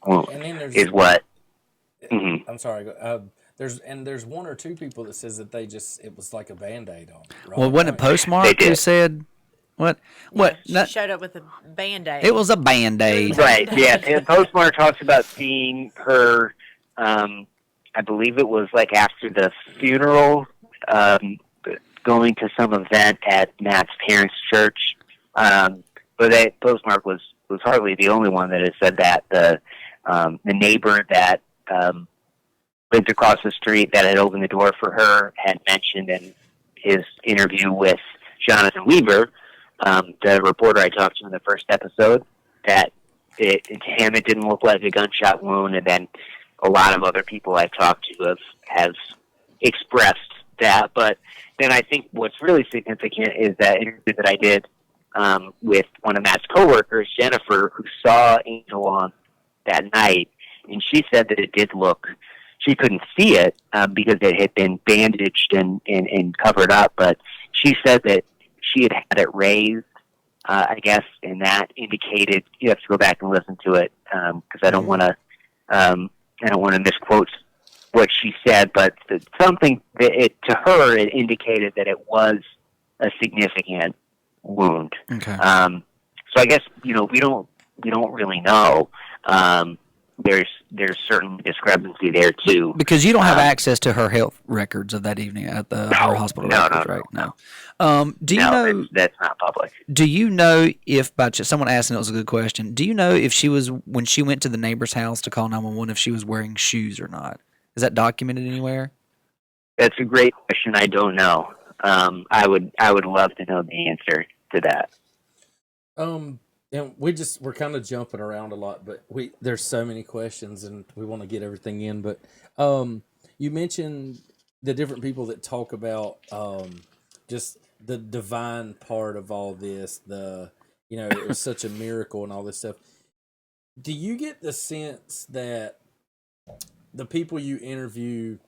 wound. And then is what. Mm-hmm. I'm sorry. There's one or two people that says that it was like a Band-Aid on. Right? Well, wasn't it Postmark who said what? What? Yeah, she showed up with a Band-Aid. It was a Band-Aid. Right, yeah. And Postmark talks about seeing her, I believe it was like after the funeral, going to some event at Matt's parents' church. But Postmark was hardly the only one that had said that. The neighbor that lived across the street that had opened the door for her had mentioned in his interview with Jonathan Weaver, the reporter I talked to in the first episode, that to him it didn't look like a gunshot wound, and then a lot of other people I've talked to have expressed that. But then I think what's really significant is that interview that I did with one of Matt's coworkers, Jennifer, who saw Angel on that night, and she said that it did look. She couldn't see it because it had been bandaged and covered up, but she said that she had it raised, I guess, and that indicated. You have to go back and listen to it because I don't want to misquote what she said, but something that to her it indicated that it was a significant wound. Okay. So I guess we don't really know. There's certain discrepancy there too, because you don't have access to her health records of that evening at the her hospital records, right? No. Do you know that's not public? Do you know if someone asked, and it was a good question. Do you know if she was when she went to the neighbor's house to call 911 if she was wearing shoes or not? Is that documented anywhere? That's a great question. I don't know. I would love to know the answer to that. And we're kind of jumping around a lot, but there's so many questions and we want to get everything in. But you mentioned the different people that talk about just the divine part of all this. It was such a miracle and all this stuff. Do you get the sense that the people you interview,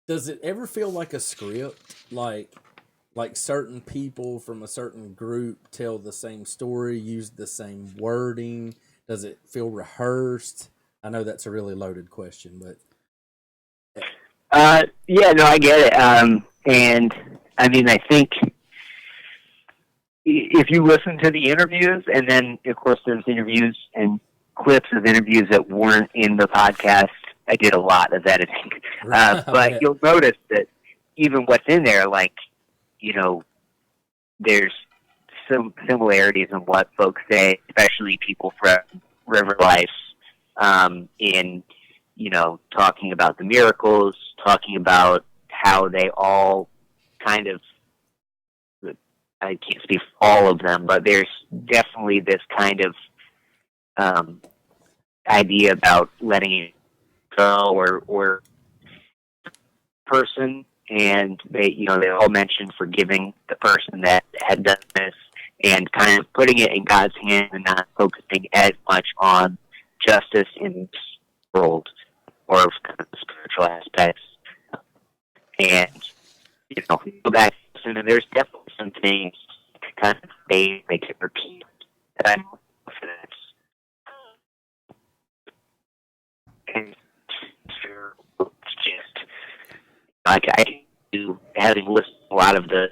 does it ever feel like a script? Like certain people from a certain group tell the same story, use the same wording? Does it feel rehearsed? I know that's a really loaded question, but yeah, no, I get it. And I mean, I think if you listen to the interviews, and then of course there's interviews and clips of interviews that weren't in the podcast. I did a lot of editing, but you'll notice that even what's in there, like, there's some similarities in what folks say, especially people from River Life, in, talking about the miracles, talking about how they all kind of, I can't speak for all of them, but there's definitely this kind of idea about letting it go or person. And they all mentioned forgiving the person that had done this and kind of putting it in God's hand and not focusing as much on justice in this world or kind of spiritual aspects. And, go back and there's definitely some things kind of make it repeat that confidence. And it's just like I do, having listened to a lot of the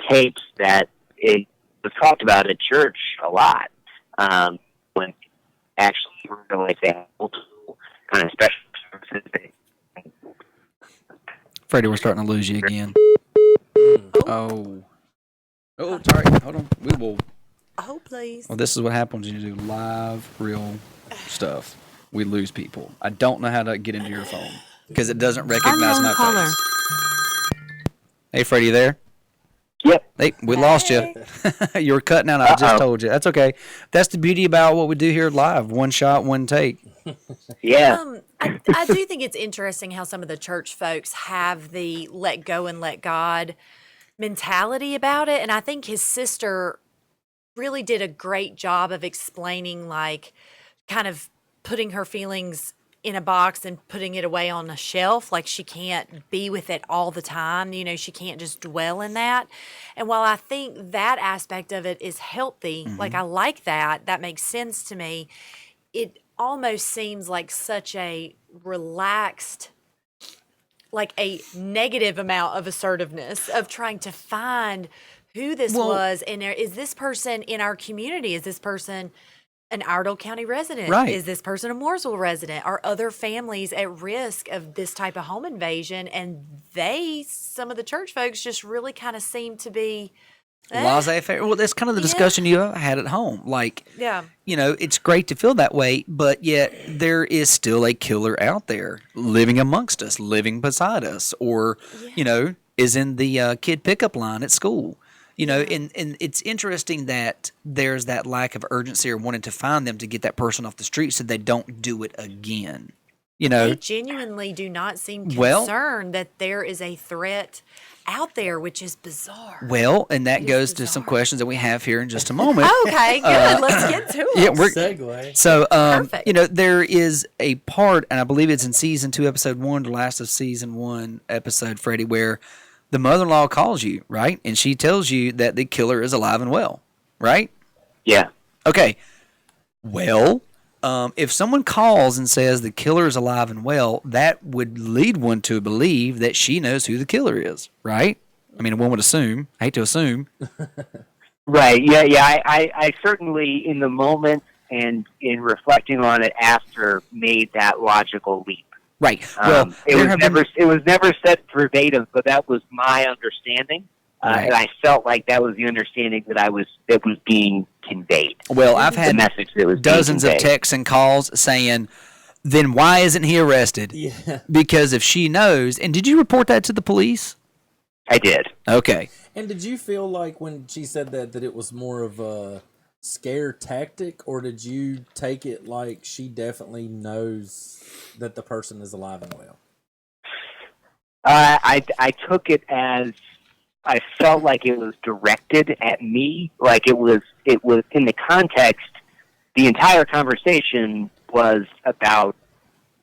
tapes, that it was talked about at church a lot, when actually like they have multiple kind of special services. Freddie, we're starting to lose you again. Oh. Oh, sorry. Hold on. We will. Oh, please. Well, this is what happens when you do live, real stuff. We lose people. I don't know how to get into your phone because it doesn't recognize my face. Hey, Freddie, you there? Yep. Hey, we lost you. You were cutting out. I just told you. That's okay. That's the beauty about what we do here live. One shot, one take. Yeah. I do think it's interesting how some of the church folks have the let go and let God mentality about it. And I think his sister really did a great job of explaining, like, kind of putting her feelings in a box and putting it away on a shelf. Like, she can't be with it all the time. You know, she can't just dwell in that. And while I think that aspect of it is healthy, like, I like that, that makes sense to me, it almost seems like such a relaxed, like a negative amount of assertiveness of trying to find who this was. And is this person in our community? Is this person an Iredell County resident? Right. Is this person a Mooresville resident? Are other families at risk of this type of home invasion? And some of the church folks just really kind of seem to be laissez-faire. Well, that's kind of the discussion you had at home. Like, you know, it's great to feel that way, but yet there is still a killer out there living amongst us, living beside us, or, you know, is in the kid pickup line at school. You know, and it's interesting that there's that lack of urgency or wanting to find them to get that person off the street so they don't do it again. You know, they genuinely do not seem concerned that there is a threat out there, which is bizarre. Well, and that goes to some questions that we have here in just a moment. Okay, good. Let's get to it. Yeah, segue. So, Perfect. you know, there is a part, and I believe it's in season 2, episode 1, the last of season 1 episode, Freddie, where the mother-in-law calls you, right? And she tells you that the killer is alive and well, right? Yeah. Okay. Well, if someone calls and says the killer is alive and well, that would lead one to believe that she knows who the killer is, right? I mean, one would assume. I hate to assume. Right. Yeah. I certainly, in the moment and in reflecting on it after, made that logical leap. Right. Well, it was never said verbatim, but that was my understanding, and I felt like that was the understanding that was being conveyed. Well, I've had the message that was dozens of texts and calls saying, "Then why isn't he arrested?" Yeah. Because if she knows, and did you report that to the police? I did. Okay. And did you feel like when she said that it was more of a scare tactic, or did you take it like she definitely knows that the person is alive and well? I took it as I felt like it was directed at me, like it was in the context. The entire conversation was about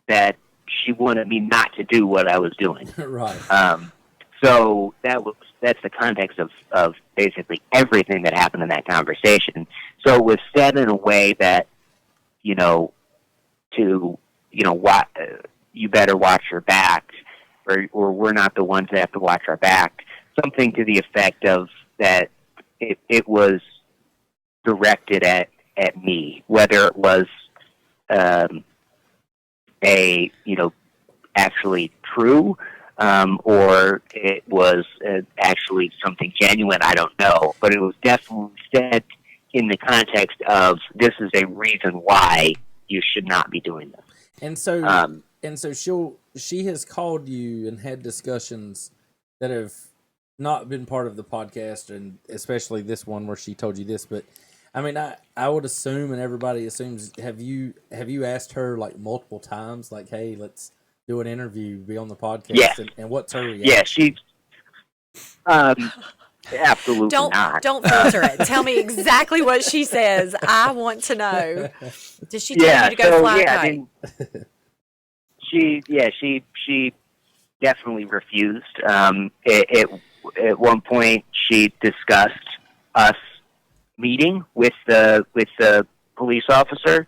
that she wanted me not to do what I was doing. Right. So that's the context of basically everything that happened in that conversation. So it was said in a way that, you better watch your back, or we're not the ones that have to watch our back. Something to the effect of that it was directed at me, whether it was actually true, or it was actually something genuine. I don't know, but it was definitely said in the context of this is a reason why you should not be doing this. And so she has called you and had discussions that have not been part of the podcast, and especially this one where she told you this. But I mean, I would assume, and everybody assumes, have you asked her like multiple times, like, hey, let's do an interview, be on the podcast? Yeah. And what's her reaction? Yeah, she. Absolutely not. Don't filter it. Tell me exactly what she says. I want to know. Does she tell you to go fly a kite? I mean, she definitely refused. At one point, she discussed us meeting with the police officer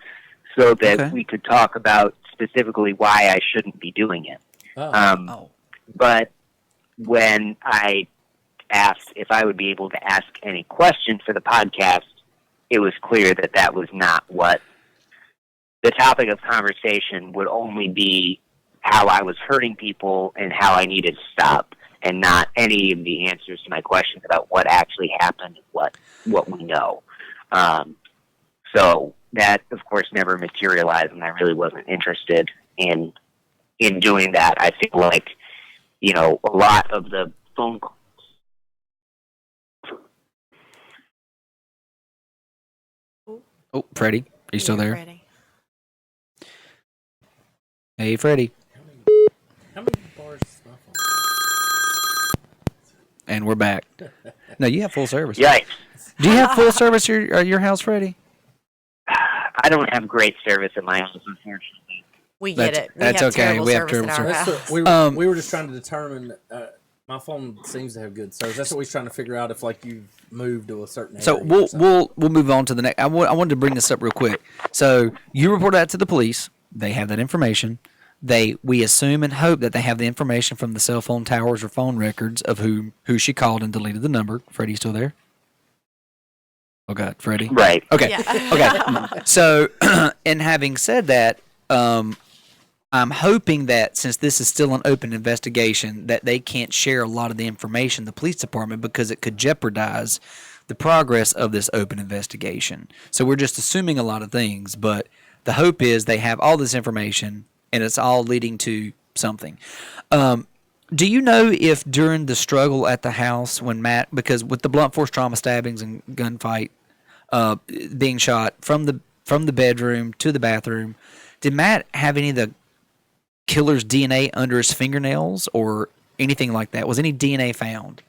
so that Okay. we could talk about specifically why I shouldn't be doing it. Oh. But when I asked if I would be able to ask any questions for the podcast, it was clear that that was not what the topic of conversation would only be how I was hurting people and how I needed to stop, and not any of the answers to my questions about what actually happened and what we know. So that, of course, never materialized, and I really wasn't interested in doing that. I feel like, a lot of the phone calls. Oh, Freddie, are you still there? Freddie. Hey, Freddie. How many bars is my phone? And we're back. No, you have full service. Yikes. Do you have full service at your house, Freddie? I don't have great service at my house, unfortunately. We get That's- it. We that's have okay. terrible We have service terrible at our That's house. what we were just trying to determine. My phone seems to have good service. That's what we're trying to figure out if you've moved to a certain area. So or something. we'll move on to the next. I wanted to bring this up real quick. So you report that to the police. They have that information. We assume and hope that they have the information from the cell phone towers or phone records of who she called and deleted the number. Freddie, still there? Oh God, Freddie. Right. Okay. Yeah. Okay. So, and having said that, I'm hoping that since this is still an open investigation, that they can't share a lot of the information, the police department, because it could jeopardize the progress of this open investigation. So we're just assuming a lot of things, but the hope is they have all this information and it's all leading to something. Do you know if during the struggle at the house when Matt, because with the blunt force trauma stabbings and gunfight, being shot from the bedroom to the bathroom, did Matt have any of the killer's DNA under his fingernails or anything like that? Was any DNA found?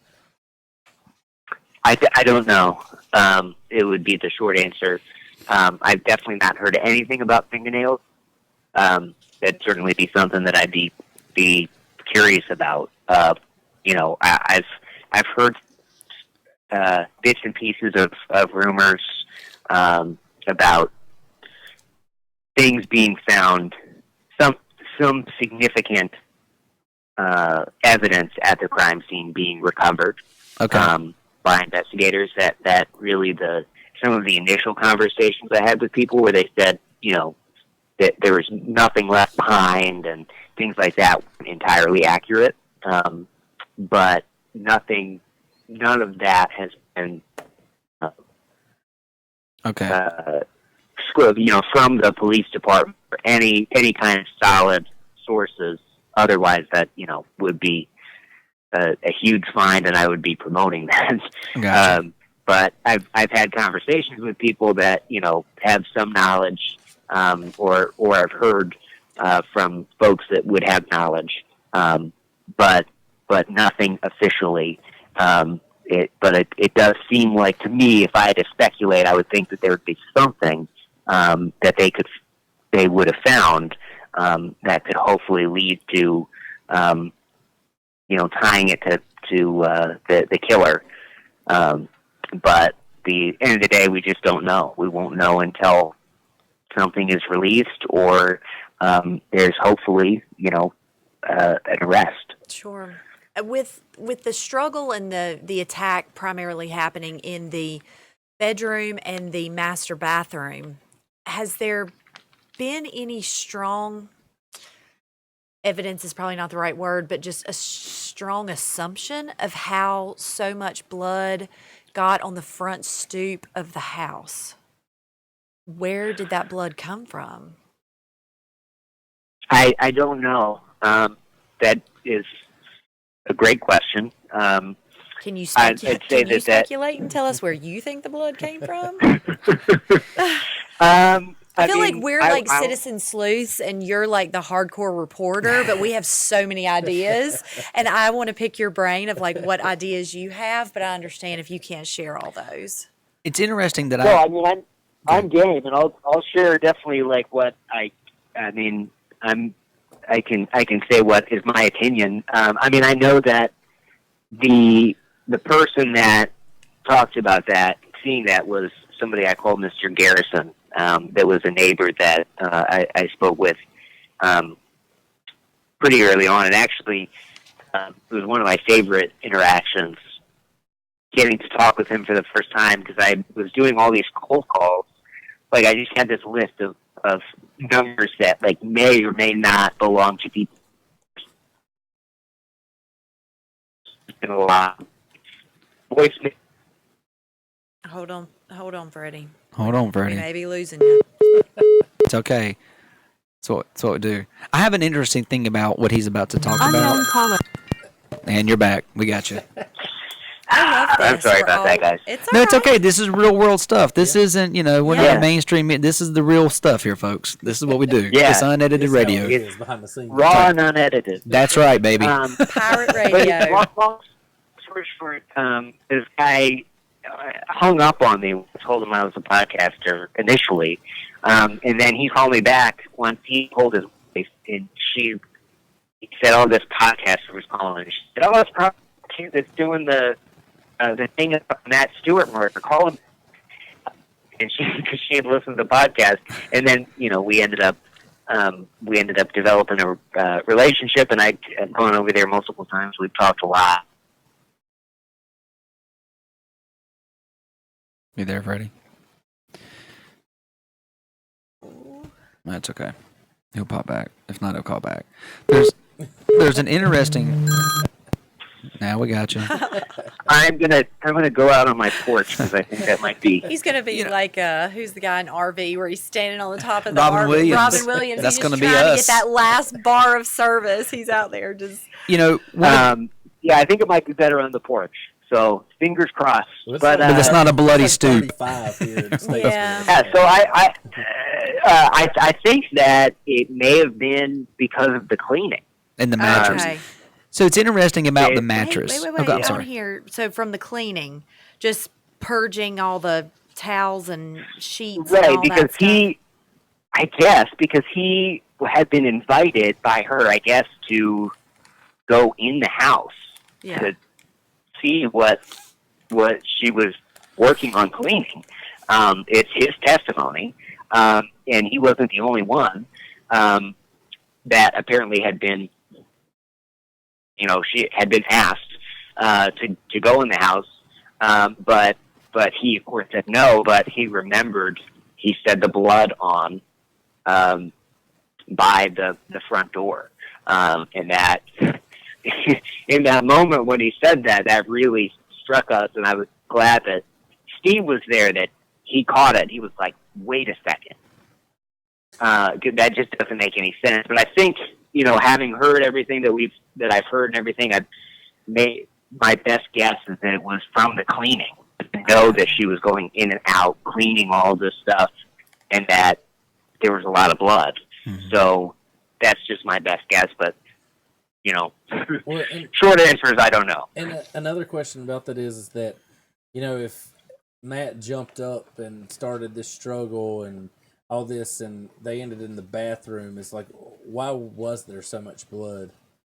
I don't know. It would be the short answer. I've definitely not heard anything about fingernails. That'd certainly be something that I'd be curious about. I've heard bits and pieces of rumors about things being found, some significant evidence at the crime scene being recovered. Okay. By investigators. That really some of the initial conversations I had with people where they said, that there was nothing left behind and things like that weren't entirely accurate. But none of that has been Okay. from the police department or any kind of solid sources. Otherwise, that would be a huge find, and I would be promoting that. Gotcha. But I've had conversations with people that have some knowledge, or I've heard from folks that would have knowledge, but nothing officially. It does seem like, to me, if I had to speculate, I would think that there would be something that they would have found that could hopefully lead to tying it to the killer. But the end of the day, we just don't know. We won't know until something is released or there's hopefully an arrest. Sure. With the struggle and the attack primarily happening in the bedroom and the master bathroom, has there been any strong evidence is probably not the right word, but just a strong assumption of how so much blood got on the front stoop of the house? Where did that blood come from? I don't know. That is a great question. Can you, I'd say can you that- speculate and tell us where you think the blood came from? I feel like we're like citizen sleuths and you're like the hardcore reporter, but we have so many ideas. And I want to pick your brain of like what ideas you have, but I understand if you can't share all those. It's interesting that Well, I mean, I'm game, and I'll share definitely like what I can say what is my opinion. I know that the person that talked about that seeing that was somebody I called Mr. Garrison. That was a neighbor that I spoke with pretty early on, and actually it was one of my favorite interactions, getting to talk with him for the first time, because I was doing all these cold calls. Like, I just had this list of numbers that, like, may or may not belong to people. And a lot. Voicemail. Hold on, Freddie. Hold on, We Freddie. may be losing you. It's okay. That's what we do. I have an interesting thing about what he's about to talk about. caller. And you're back. We got you. I love this. I'm sorry about that, guys. It's No, it's all right. okay. This is real world stuff. This isn't, we're Yeah. not mainstream. This is the real stuff here, folks. This is what we do. Yeah. It's unedited This is how radio. it is behind the scenes. Raw and unedited. That's right, baby. Pirate But radio. long story short, this guy hung up on me. I told him I was a podcaster initially, and then he called me back once he told his wife, and he said, "Oh, this podcaster was calling." She said, "Oh, it's probably that's doing the thing about Matt Stewart murder. Call him." And because she had listened to the podcast, and then we ended up developing a relationship, and I've gone over there multiple times. We've talked a lot. You there, Freddie? That's okay. He'll pop back. If not, he'll call back. There's an interesting. Now we got you. I'm gonna go out on my porch because I think that might be. He's gonna be like who's the guy in RV where he's standing on the top of the Robin RV? Williams. Robin Williams. That's He's gonna just be trying to us. get that last bar of service. He's out there just. One of- Yeah, I think it might be better on the porch. So fingers crossed. Well, But it's not a bloody stoop. 35 here in Statesboro. Yeah. yeah, so I think that it may have been because of the cleaning. And the mattress. Okay. So it's interesting about Wait, the mattress. Wait. Okay, I'm On sorry. here, so from the cleaning, just purging all the towels and sheets. and Right, all because that stuff. because he had been invited by her, I guess, to go in the house Yeah. to see what she was working on cleaning. It's his testimony, and he wasn't the only one that apparently had been, she had been asked to go in the house, but he of course said no. But he remembered, he said, the blood on by the front door, and that in that moment when he said that, that really struck us, and I was glad that Steve was there, that he caught it. He was like, wait a second. That just doesn't make any sense. But I think, having heard everything that I've heard and everything, I've made my best guess is that it was from the cleaning. To know that she was going in and out, cleaning all this stuff, and that there was a lot of blood. Mm-hmm. So that's just my best guess, but Well, and, short answer is I don't know. and another question about that is that, if Matt jumped up and started this struggle and all this, and they ended in the bathroom, it's like, why was there so much blood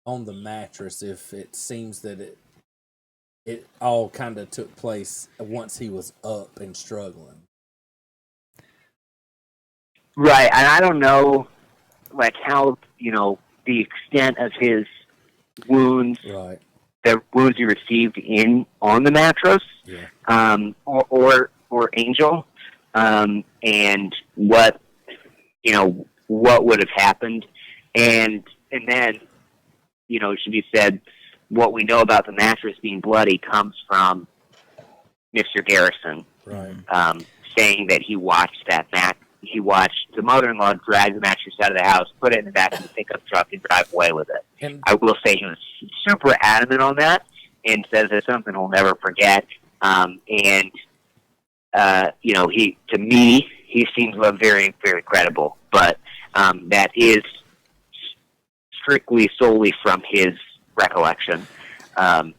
on the mattress if it seems that it all kind of took place once he was up and struggling? Right, and I don't know, like, how, the extent of his wounds, Right. the wounds he received on the mattress, Yeah. or Angel, and what would have happened, and then, it should be said, what we know about the mattress being bloody comes from Mr. Garrison, Right. saying that he watched he watched the mother-in-law drag the mattress out of the house, put it in the back of the pickup truck, and drive away with it. And I will say he was super adamant on that, and says it's something he'll never forget. To me, he seems very, very credible, but that is strictly solely from his recollection, and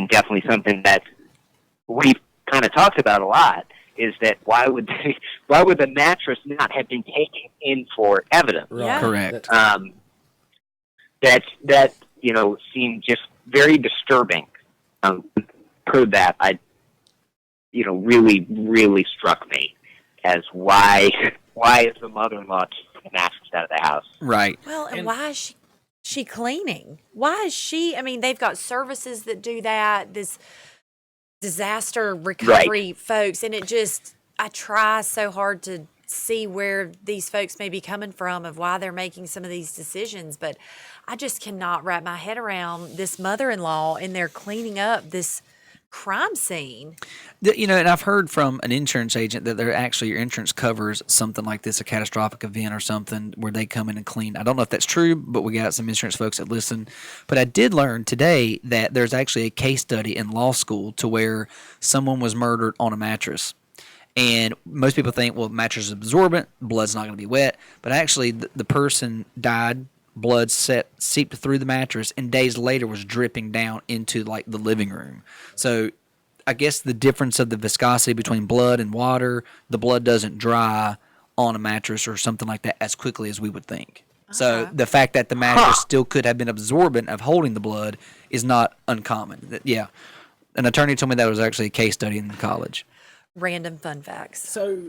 definitely something that we've kind of talked about a lot. Is that why would the mattress not have been taken in for evidence? right. Yeah. Correct. That seemed just very disturbing. Heard that, really, really struck me as why is the mother-in-law keeping the mattress out of the house? Right. Well, and why is she cleaning? Why is she? I mean, they've got services that do that. This disaster recovery folks, and I try so hard to see where these folks may be coming from of why they're making some of these decisions, but I just cannot wrap my head around this mother-in-law and they're cleaning up this crime scene. And I've heard from an insurance agent that your insurance covers something like this, a catastrophic event or something, where they come in and clean. I don't know if that's true, but we got some insurance folks that listen. But I did learn today that there's actually a case study in law school to where someone was murdered on a mattress. And most people think, well, mattress is absorbent, blood's not going to be wet. But actually, the person died, blood seeped through the mattress, and days later was dripping down into like the living room. So I guess the difference of the viscosity between blood and water, the blood doesn't dry on a mattress or something like that as quickly as we would think. So the fact that the mattress still could have been absorbent of holding the blood is not uncommon. Yeah. An attorney told me that was actually a case study in college. Random fun facts. So,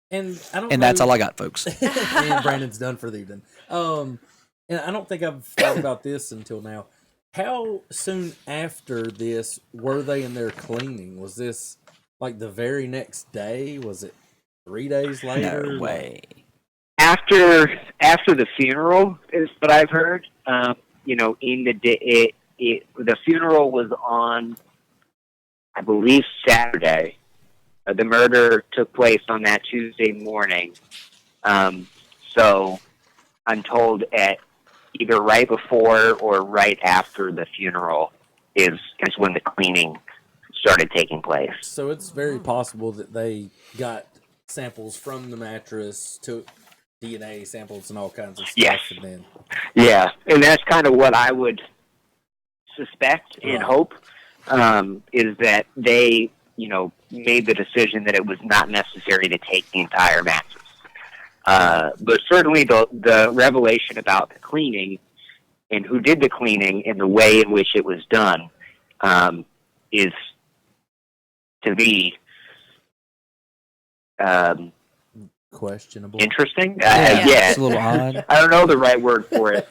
and I don't. And that's all I got, folks. And Brandon's done for the evening. And I don't think I've thought about this until now. How soon after this were they in there cleaning? Was this like the very next day? Was it 3 days later? No way. After the funeral is what I've heard. In the day, the funeral was on, I believe, Saturday. The murder took place on that Tuesday morning. So I'm told at either right before or right after the funeral is when the cleaning started taking place. So it's very possible that they got samples from the mattress, took DNA samples and all kinds of stuff. Yes. And then... Yeah, and that's kind of what I would suspect and hope, is that they, made the decision that it was not necessary to take the entire mattress. But certainly the revelation about the cleaning and who did the cleaning and the way in which it was done is, to me, questionable. interesting. Yeah, it's a little odd. I don't know the right word for it.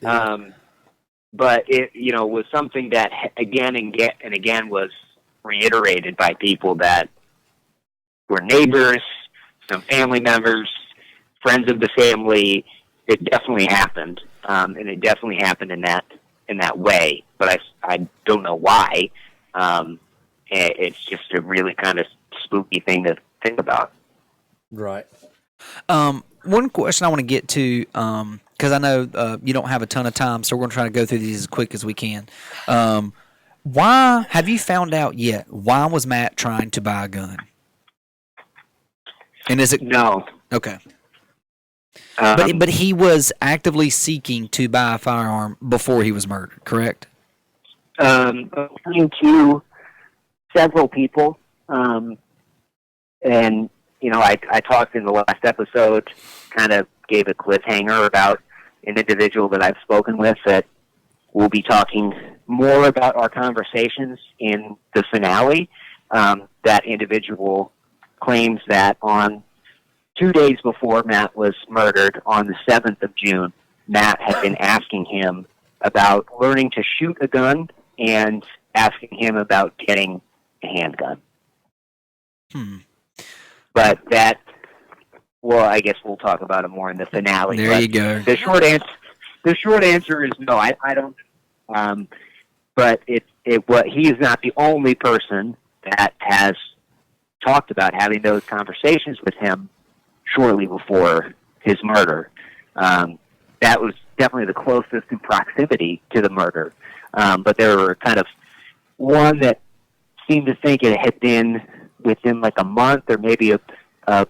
But it, was something that again and again was reiterated by people that were neighbors, some family members, friends of the family. It definitely happened, and it definitely happened in that way. But I don't know why. It's just a really kind of spooky thing to think about. Right. One question I want to get to, because I know you don't have a ton of time, so we're going to try to go through these as quick as we can. Why have you found out yet? Why was Matt trying to buy a gun? And is it no? Okay. But he was actively seeking to buy a firearm before he was murdered, correct? According to several people, and I talked in the last episode, kind of gave a cliffhanger about an individual that I've spoken with that we'll be talking more about our conversations in the finale. That individual claims that on 2 days before Matt was murdered, on the 7th of June, Matt had been asking him about learning to shoot a gun and asking him about getting a handgun. But I guess we'll talk about it more in the finale. There you go. The short answer is no. I don't. But he is not the only person that has talked about having those conversations with him shortly before his murder. That was definitely the closest in proximity to the murder. But there were kind of one that seemed to think it had been within like a month or maybe a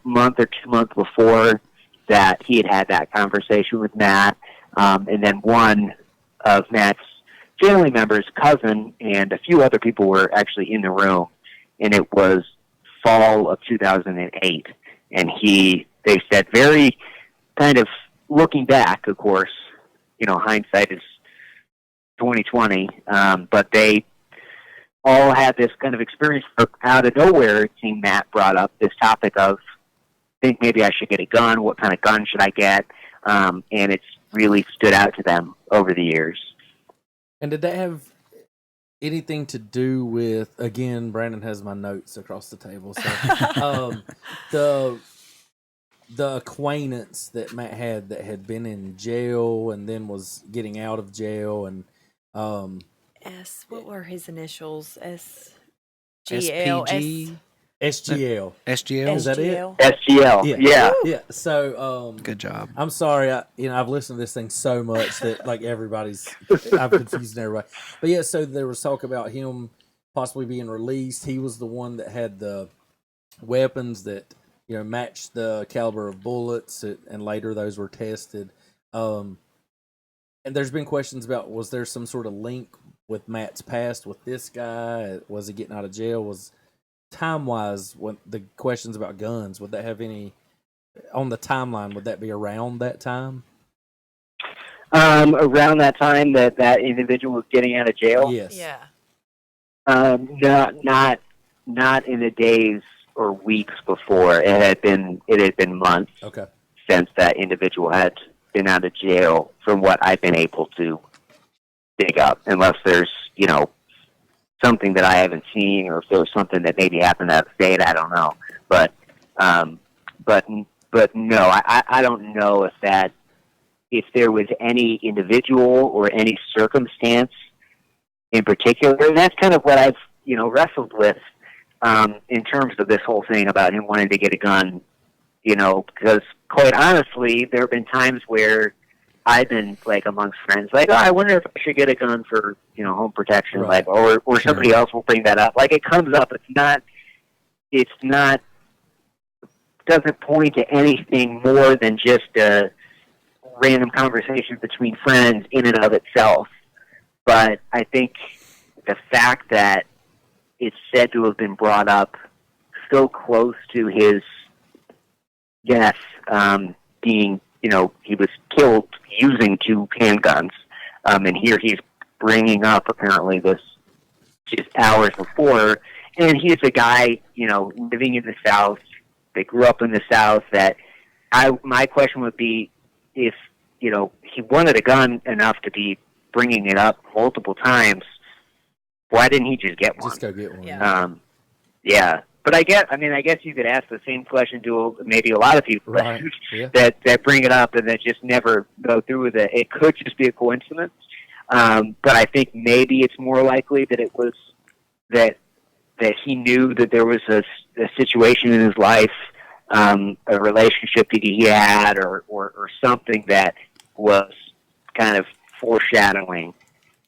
month or 2 months before that he had that conversation with Matt. And then one of Matt's family members' cousin and a few other people were actually in the room. And it was fall of 2008. And they said, very kind of looking back, of course, hindsight is 2020. But they all had this kind of experience. Out of nowhere, it seemed Matt brought up this topic of, think maybe I should get a gun. What kind of gun should I get? And it's really stood out to them over the years. And did that have anything to do with, again, Brandon has my notes across the table, so the acquaintance that Matt had that had been in jail and then was getting out of jail, and What were his initials? SPG? SGL. SGL? Is that it? SGL, yeah. Yeah. So, Good job. I'm sorry. I've listened to this thing so much that like I'm confusing everybody. But yeah, so there was talk about him possibly being released. He was the one that had the weapons that matched the caliber of bullets, and later those were tested. And there's been questions about, was there some sort of link with Matt's past with this guy? Was he getting out of jail? Was time-wise, when the questions about guns, would that have any on the timeline? Would that be around that time? Around that time that individual was getting out of jail? Yes. Yeah. Not in the days or weeks before. It had been months Okay. since that individual had been out of jail, from what I've been able to dig up, unless there's something that I haven't seen, or if there was something that maybe happened out of state, I don't know. But no, I don't know if there was any individual or any circumstance in particular. And that's kind of what I've wrestled with in terms of this whole thing about him wanting to get a gun. Because quite honestly, there have been times where I've been like amongst friends, like, oh, I wonder if I should get a gun for home protection, Right. like, or somebody else will bring that up. Like, it comes up. It's not doesn't point to anything more than just a random conversation between friends in and of itself. But I think the fact that it's said to have been brought up so close to his death, being, he was killed using 2 handguns, and here he's bringing up apparently this just hours before, and he's a guy, living in the South. They grew up in the South. My question would be, if he wanted a gun enough to be bringing it up multiple times, why didn't he just get one? Just go get one. Yeah. Yeah. But I guess you could ask the same question to maybe a lot of people, Right. Yeah. that bring it up and that just never go through with it. It could just be a coincidence, but I think maybe it's more likely that it was that he knew that there was a situation in his life, a relationship that he had, or something that was kind of foreshadowing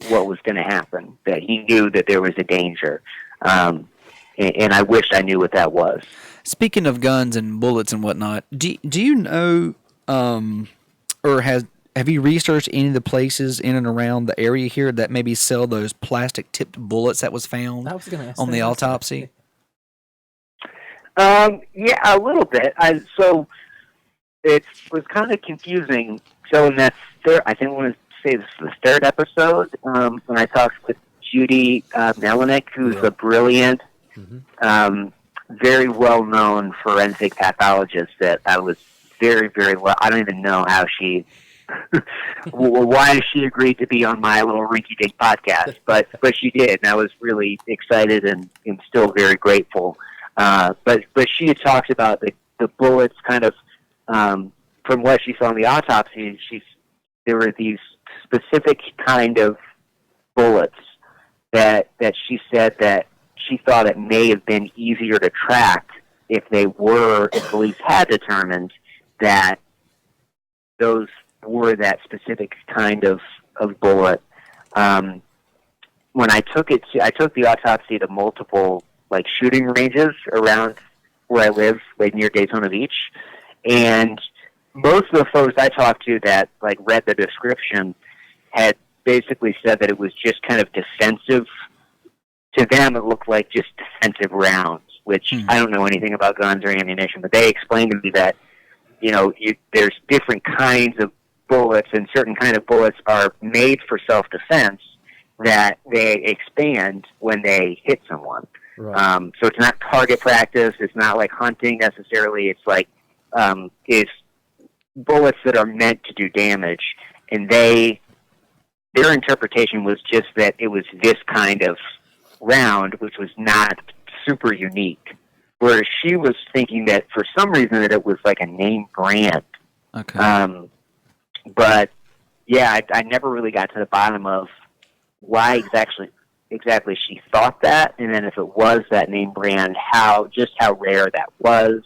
what was going to happen, that he knew that there was a danger. And I wish I knew what that was. Speaking of guns and bullets and whatnot, do you know, or have you researched any of the places in and around the area here that maybe sell those plastic tipped bullets that was found I was gonna ask on that. the autopsy? Yeah, a little bit. So it was kind of confusing. So in that I think I want to say this is the 3rd episode, when I talked with Judy Melanik, who's a brilliant, very well-known forensic pathologist that I was very, very well. I don't even know how she, why she agreed to be on my little rinky-dink podcast, but she did, and I was really excited and still very grateful. But she had talked about the bullets kind of, from what she saw in the autopsy, there were these specific kind of bullets that she said that she thought it may have been easier to track if police had determined that those were that specific kind of bullet. When I took the autopsy to multiple shooting ranges around where I live, near Daytona Beach, and most of the folks I talked to that read the description had basically said that it was just kind of defensive. To them, it looked like just defensive rounds, which I don't know anything about guns or ammunition, but they explained to me that, there's different kinds of bullets, and certain kind of bullets are made for self-defense, that they expand when they hit someone. Right. So it's not target practice. It's not like hunting necessarily. It's like it's bullets that are meant to do damage, and their interpretation was just that it was this kind of round, which was not super unique. Whereas she was thinking that for some reason that it was like a name brand. Okay. But yeah, I never really got to the bottom of why exactly she thought that, and then if it was that name brand, how rare that was,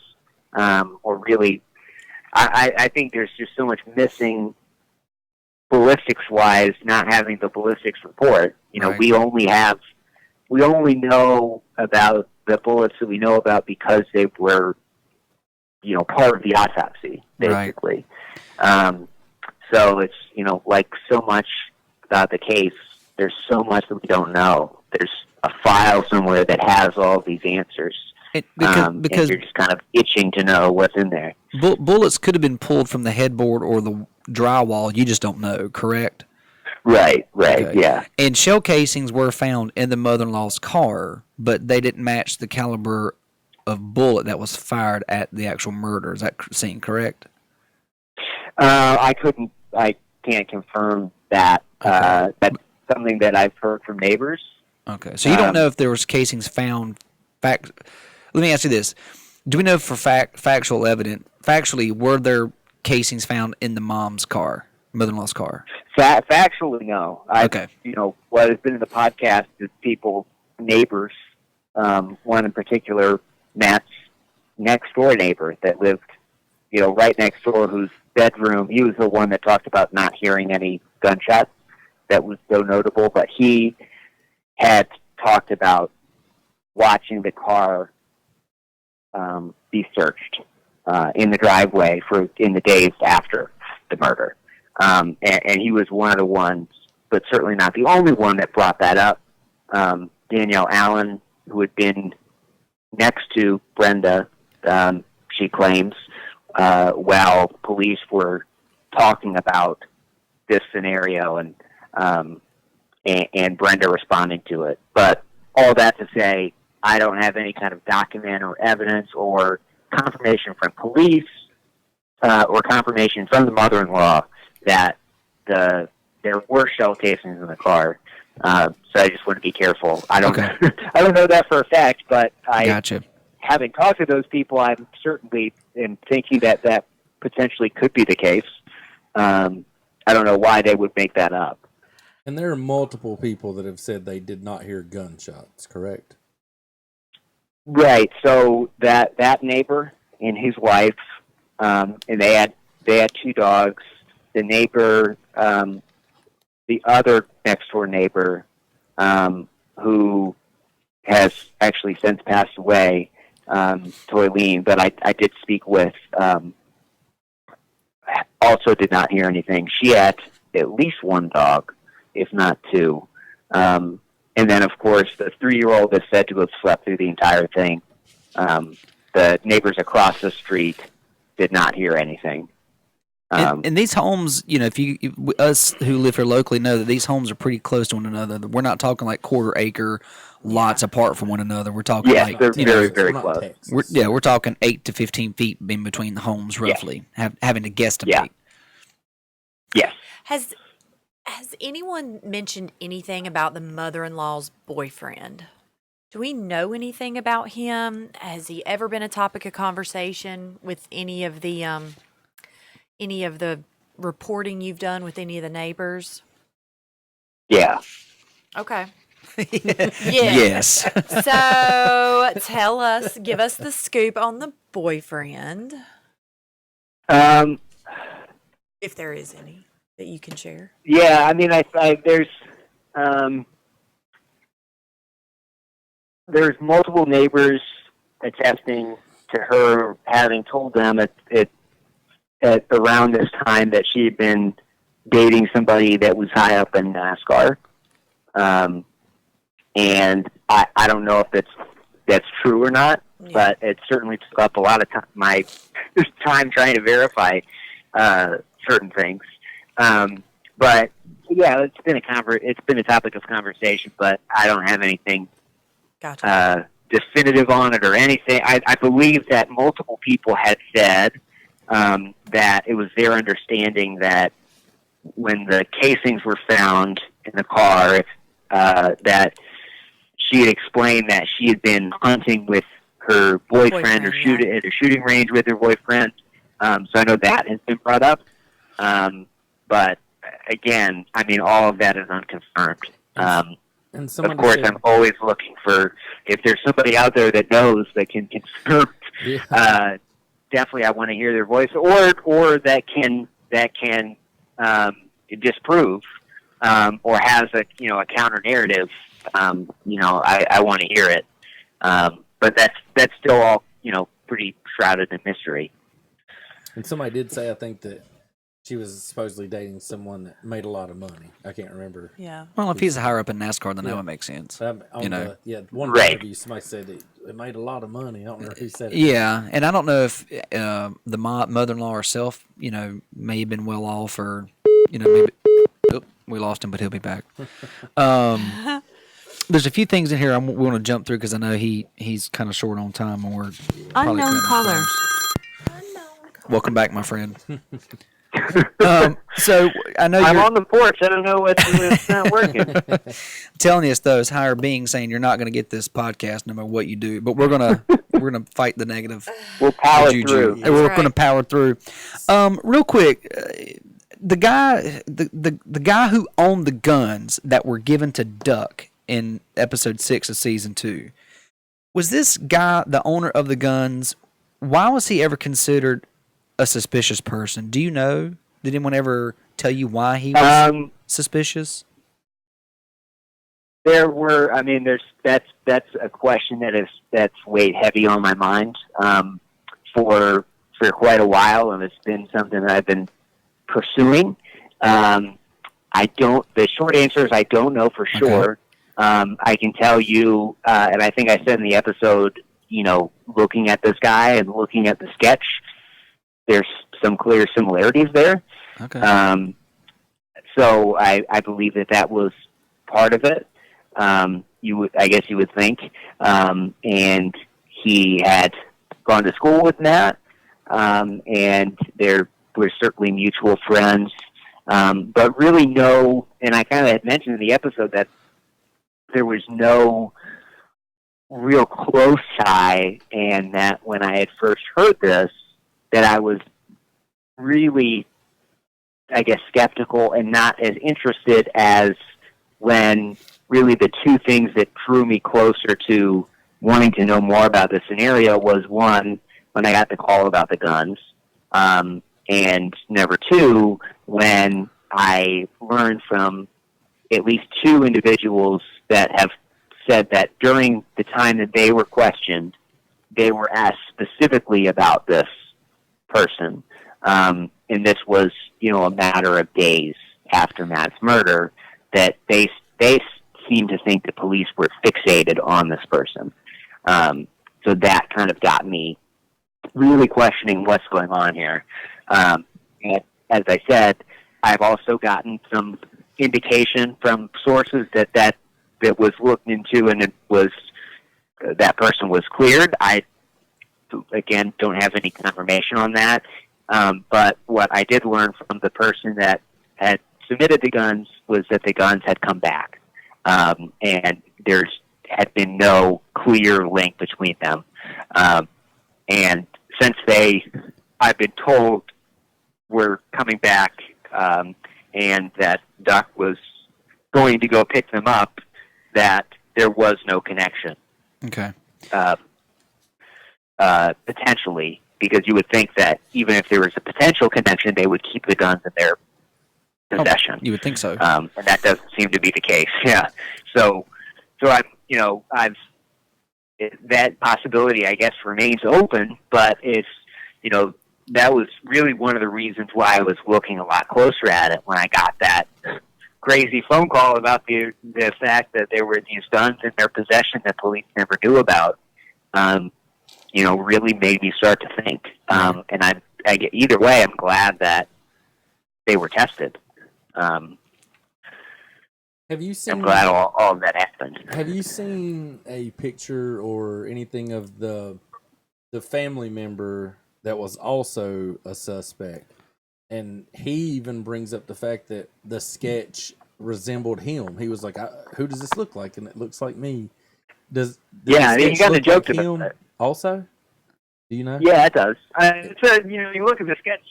or really, I think there's just so much missing ballistics-wise, not having the ballistics report. You know, Right. we only know about the bullets that we know about because they were, you know, part of the autopsy, basically. Right. So it's, you know, like so much about the case, there's so much that we don't know. There's a file somewhere that has all of these answers. Because and you're just kind of itching to know what's in there. Bullets could have been pulled from the headboard or the drywall. You just don't know, correct? Right, Okay. yeah. And shell casings were found in the mother-in-law's car, but they didn't match the caliber of bullet that was fired at the actual murder. Is that scene correct? I can't confirm that. Okay. That's something that I've heard from neighbors. Okay, so you don't know if there was casings found. Let me ask you this: do we know for factual evidence? Factually, were there casings found in the mom's car, mother-in-law's car? Factually, no. Okay. You know, what has been in the podcast is neighbors. One in particular, Matt's next-door neighbor that lived, you know, right next door, whose bedroom, he was the one that talked about not hearing any gunshots. That was so notable, but he had talked about watching the car be searched in the driveway in the days after the murder. And he was one of the ones, but certainly not the only one that brought that up. Danielle Allen, who had been next to Brenda, she claims, while police were talking about this scenario and Brenda responding to it. But all that to say, I don't have any kind of document or evidence or confirmation from police or confirmation from the mother-in-law that there were shell casings in the car. So I just want to be careful. I don't know that for a fact, but Gotcha. Having talked to those people, I'm certainly thinking that potentially could be the case. I don't know why they would make that up. And there are multiple people that have said they did not hear gunshots, correct? Right. So that neighbor and his wife, and they had two dogs. The neighbor, the other next door neighbor, who has actually since passed away, Toylene, but I did speak with, also did not hear anything. She had at least one dog, if not two. And then, of course, the 3-year-old is said to have slept through the entire thing. The neighbors across the street did not hear anything. And these homes, you know, us who live here locally know that these homes are pretty close to one another. We're not talking like quarter-acre lots apart from one another. We're talking like they're very, very We're not close. Texas. we're talking 8 to 15 feet in between the homes, roughly. Having to guesstimate. Yes. Has anyone mentioned anything about the mother-in-law's boyfriend? Do we know anything about him? Has he ever been a topic of conversation with any of the reporting you've done with any of the neighbors? Yeah. Okay. Yes. So give us the scoop on the boyfriend, if there is any that you can share. Yeah, I mean, there's multiple neighbors attesting to her having told them at around this time that she had been dating somebody that was high up in NASCAR. And I don't know if that's true or not, but it certainly took up a lot of my time trying to verify certain things. But yeah, it's been a topic of conversation, but I don't have anything Gotcha. definitive on it or anything. I believe that multiple people had said that it was their understanding that when the casings were found in the car, that she had explained that she had been hunting with her boyfriend or at a shooting range with her boyfriend. So I know that has been brought up. But again, I mean, all of that is unconfirmed. And of course, I'm always looking for, if there's somebody out there that knows that can confirm, definitely I want to hear their voice, or that can disprove, or has a counter narrative. I want to hear it. But that's still all pretty shrouded in mystery. And somebody did say, I think, that she was supposedly dating someone that made a lot of money. I can't remember. Yeah. Well, if he's higher up in NASCAR, then that would make sense. One Right. interview, somebody said it made a lot of money. I don't know who said it. Yeah, and I don't know if the mother-in-law herself, may have been well off, or maybe. Oh, we lost him, but he'll be back. There's a few things in here we want to jump through because I know he's kind of short on time, and we're probably Unknown caller. Welcome back, my friend. So I know I'm on the porch. I don't know what's not working. I'm telling you, it's those higher beings saying you're not going to get this podcast no matter what you do. But we're gonna fight the negative. We'll power juju. through. And we're right. going to power through. Real quick, the guy who owned the guns that were given to Duck in episode 6 of season 2, was this guy the owner of the guns? Why was he ever considered a suspicious person? Do you know? Did anyone ever tell you why he was suspicious? There were. I mean, that's a question that's weighed heavy on my mind for quite a while, and it's been something that I've been pursuing. The short answer is I don't know for sure. I can tell you, and I think I said in the episode, looking at this guy and looking at the sketch, there's some clear similarities there. Okay. So I believe that was part of it. I guess you would think. And he had gone to school with Matt, and there were certainly mutual friends. But really no, and I kind of had mentioned in the episode that there was no real close tie, and that when I had first heard this, that I was really, I guess, skeptical and not as interested as when really the two things that drew me closer to wanting to know more about the scenario was, one, when I got the call about the guns, and number two, when I learned from at least two individuals that have said that during the time that they were questioned, they were asked specifically about this person. And this was, a matter of days after Matt's murder, that they seemed to think the police were fixated on this person. So that kind of got me really questioning what's going on here. And as I said, I've also gotten some indication from sources that was looked into, and it was that person was cleared. I, again, don't have any confirmation on that. But what I did learn from the person that had submitted the guns was that the guns had come back. And there's had been no clear link between them. And since I've been told were coming back, and that Duck was going to go pick them up, that there was no connection. Okay. Potentially, because you would think that even if there was a potential connection, they would keep the guns in their possession. You would think so. And that doesn't seem to be the case. Yeah. So that possibility, I guess, remains open, but it's, that was really one of the reasons why I was looking a lot closer at it when I got that crazy phone call about the fact that there were these guns in their possession that police never knew about. Really made me start to think. And I get, either way, I'm glad that they were tested. Have you seen? I'm glad all of that happened. Have you seen a picture or anything of the family member that was also a suspect? And he even brings up the fact that the sketch resembled him. He was like, "Who does this look like?" And it looks like me. Does Yeah, the you sketch got a look joke like about him that. also? Do you know? Yeah, it does. So you look at the sketch;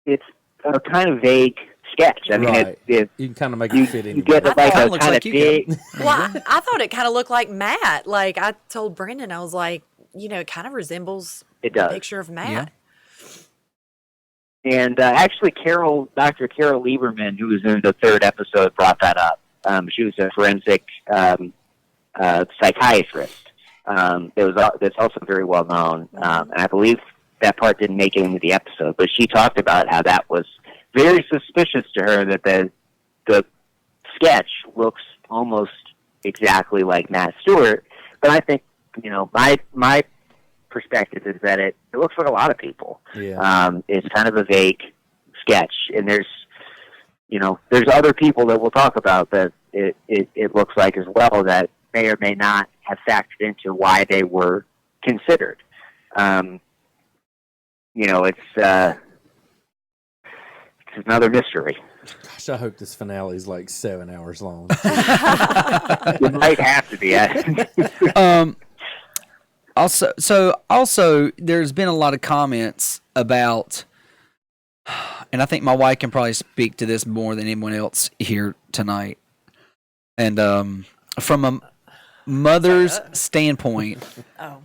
it's a kind of vague sketch. I mean, Right. it You can kind of make it fit you anywhere. get I like thought a it looks kind like of you big. Well, I thought it kind of looked like Matt. Like I told Brendan, I was like, it kind of resembles It the does. picture of Matt. Yeah. And actually, Dr. Carol Lieberman, who was in the third episode, brought that up. She was a forensic psychiatrist. That's also very well known, and I believe that part didn't make it into the episode. But she talked about how that was very suspicious to her that the sketch looks almost exactly like Matt Stewart. But I think my perspective is that it looks like a lot of people. Yeah. It's kind of a vague sketch, and there's other people that we'll talk about that it looks like as well that may or may not have factored into why they were considered. It's another mystery. Gosh, I hope this finale is like 7 hours long. It might have to be. Also, there's been a lot of comments about, and I think my wife can probably speak to this more than anyone else here tonight. And from a mother's standpoint, Oh,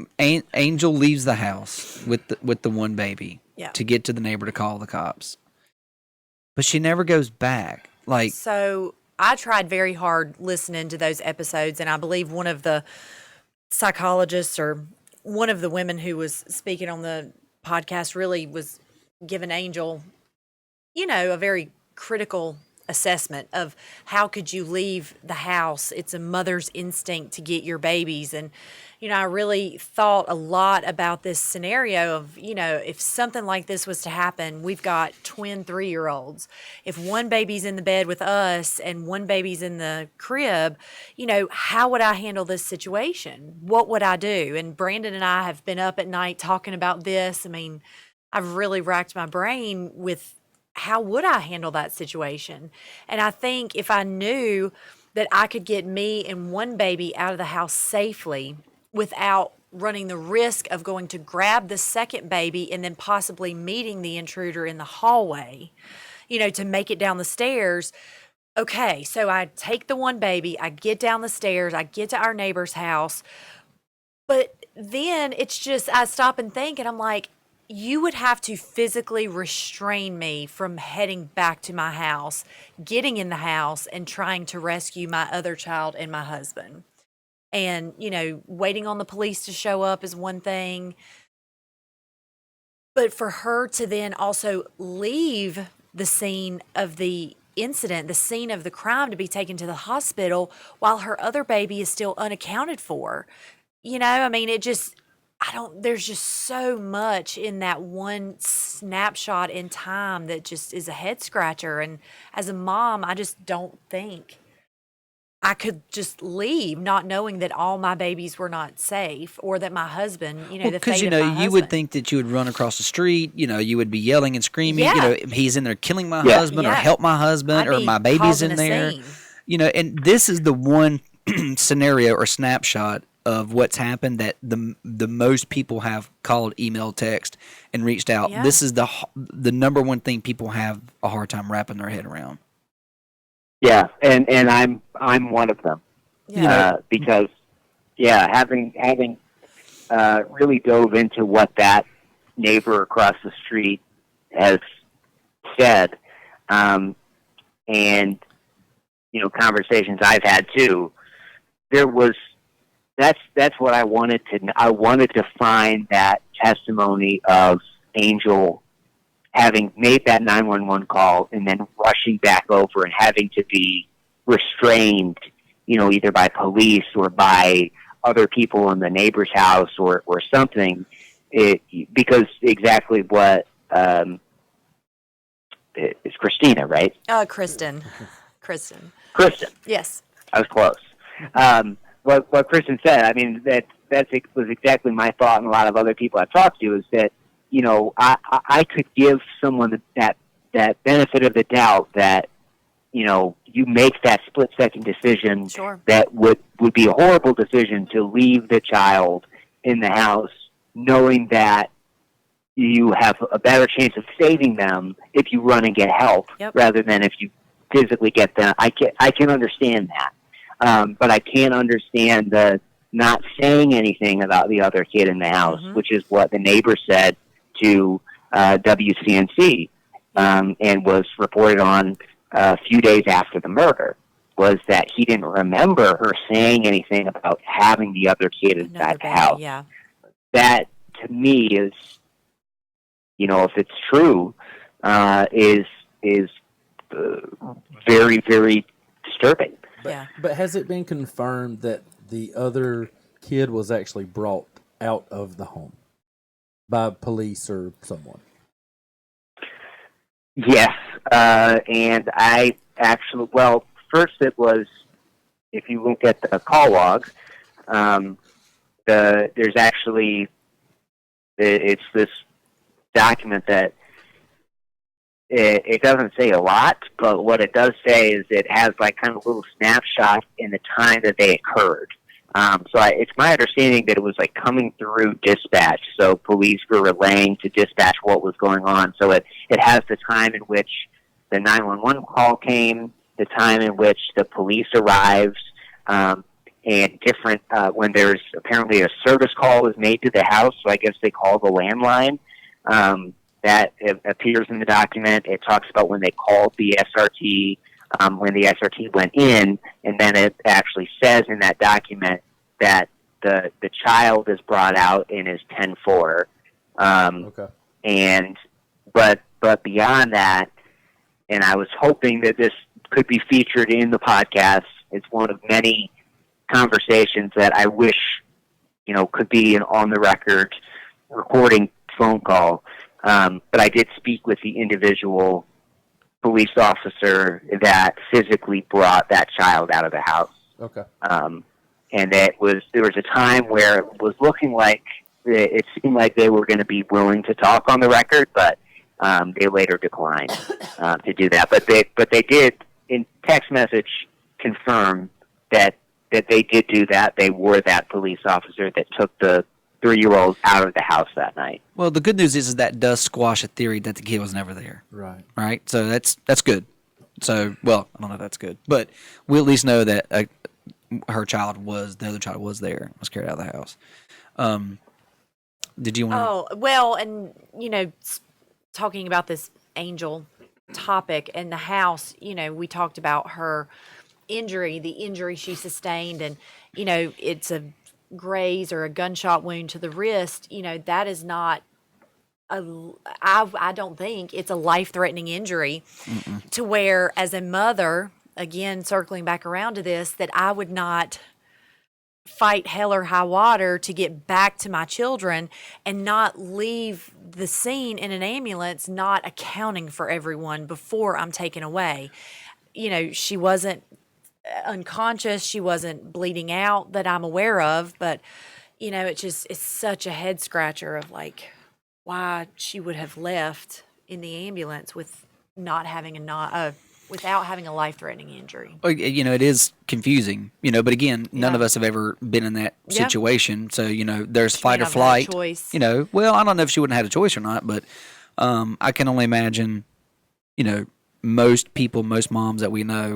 Angel leaves the house with the one baby yeah. to get to the neighbor to call the cops, but she never goes back. Like, So I tried very hard listening to those episodes, and I believe one of the psychologists or one of the women who was speaking on the podcast really was giving Angel, a very critical assessment of how could you leave the house. It's a mother's instinct to get your babies. And, I really thought a lot about this scenario of, if something like this was to happen, we've got twin 3-year-olds. If one baby's in the bed with us and one baby's in the crib, how would I handle this situation? What would I do? And Brandon and I have been up at night talking about this. I mean, I've really racked my brain with how would I handle that situation? And I think if I knew that I could get me and one baby out of the house safely without running the risk of going to grab the second baby and then possibly meeting the intruder in the hallway, to make it down the stairs. Okay, so I take the one baby, I get down the stairs, I get to our neighbor's house. But then it's just, I stop and think, and I'm like, you would have to physically restrain me from heading back to my house, getting in the house, and trying to rescue my other child and my husband. And, waiting on the police to show up is one thing. But for her to then also leave the scene of the incident, the scene of the crime, to be taken to the hospital while her other baby is still unaccounted for, I mean, there's just so much in that one snapshot in time that just is a head scratcher. And as a mom, I just don't think I could just leave not knowing that all my babies were not safe or that my husband, the fate because of my you husband. would think that you would run across the street. You would be yelling and screaming. Yeah. He's in there killing my Yeah. husband, or Yeah. help my husband, I'd or be my baby's causing in a there. scene. And this is the one scenario or snapshot of what's happened that the most people have called, email, text, and reached out. Yeah. This is the number one thing people have a hard time wrapping their head around. Yeah, and I'm one of them. Yeah. Because having really dove into what that neighbor across the street has said, and conversations I've had too, that's what I wanted to find that testimony of Angel having made that 911 call and then rushing back over and having to be restrained, either by police or by other people in the neighbor's house or something, because exactly what it's Christina, right? Kristen. Kristen. Kristen. Yes. I was close. What Kristen said, I mean, was exactly my thought, and a lot of other people I've talked to, is that, you know, I could give someone that benefit of the doubt that, you know, you make that split-second decision Sure. that would be a horrible decision to leave the child in the house, knowing that you have a better chance of saving them if you run and get help, Yep. rather than if you physically get them. I can understand that, but I can't understand the not saying anything about the other kid in the house, which is what the neighbor said to WCNC, and was reported on a few days after the murder, was that he didn't remember her saying anything about having the other kid inside the house. Yeah. That, to me, is, you know, if it's true, is very, very disturbing. But has it been confirmed that the other kid was actually brought out of the home by police or someone? Yes, and I actually, well, first it was, if you look at the call log, there's actually, it's this document that it doesn't say a lot, but what it does say is it has like kind of a little snapshot in the time that they occurred. It's my understanding that it was like coming through dispatch, so police were relaying to dispatch what was going on. So it has the time in which the 911 call came, the time in which the police arrives, and different, when there's apparently a service call was made to the house, so I guess they call the landline. That appears in the document. It talks about when they called the SRT, when the SRT went in, and then it actually says in that document that the child is brought out and is 10-4. Okay. But beyond that, and I was hoping that this could be featured in the podcast. It's one of many conversations that I wish, you know, could be an on-the-record recording phone call. But I did speak with the individual police officer that physically brought that child out of the house. Okay. And there was a time where it was looking like it seemed like they were going to be willing to talk on the record, but they later declined to do that. But they did in text message confirm that they did do that. They were that police officer that took the 3-year-old out of the house that night. Well, the good news is that does squash a theory that the kid was never there. Right. Right? So that's good. So, well, I don't know if that's good, but we at least know that the other child was there, was carried out of the house. Did you want to? Oh, well, and, you know, talking about this Angel topic in the house, you know, we talked about her injury, the injury she sustained, and, you know, it's a graze or a gunshot wound to the wrist. You know, that is not I don't think it's a life-threatening injury. To where, as a mother, again, circling back around to this, that I would not fight hell or high water to get back to my children and not leave the scene in an ambulance, not accounting for everyone before I'm taken away. You know, she wasn't unconscious. She wasn't bleeding out that I'm aware of, but, you know, it's such a head scratcher of like why she would have left in the ambulance with not having without having a life-threatening injury. Well, you know, it is confusing, you know, but again, none of us have ever been in that situation. So, you know, there's fight or flight. Choice. You know, well, I don't know if she wouldn't have had a choice or not, but I can only imagine, you know, most people, most moms that we know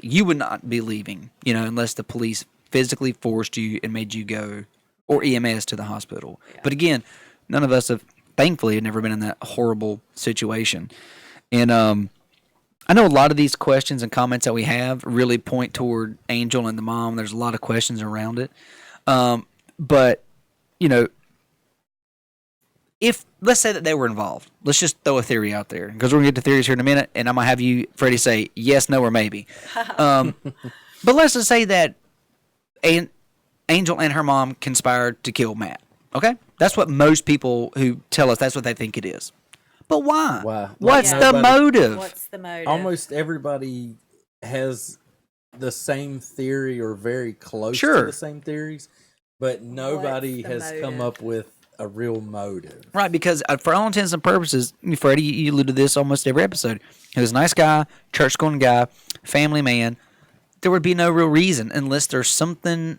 you would not be leaving, you know, unless the police physically forced you and made you go, or EMS to the hospital. Yeah. But again, none of us have, thankfully, never been in that horrible situation. And I know a lot of these questions and comments that we have really point toward Angel and the mom. There's a lot of questions around it. But, you know, let's say that they were involved. Let's just throw a theory out there, because we're going to get to theories here in a minute, and I'm going to have you, Freddie, say yes, no, or maybe. But let's just say that Angel and her mom conspired to kill Matt. Okay? That's what most people who tell us that's what they think it is. But why? Why? What's the motive? What's the motive? Almost everybody has the same theory or very close Sure. to the same theories, but nobody What's the has come motive? up with a real motive. Right, because for all intents and purposes, Freddie, you allude to this almost every episode. He was a nice guy, church-going guy, family man. There would be no real reason unless there's something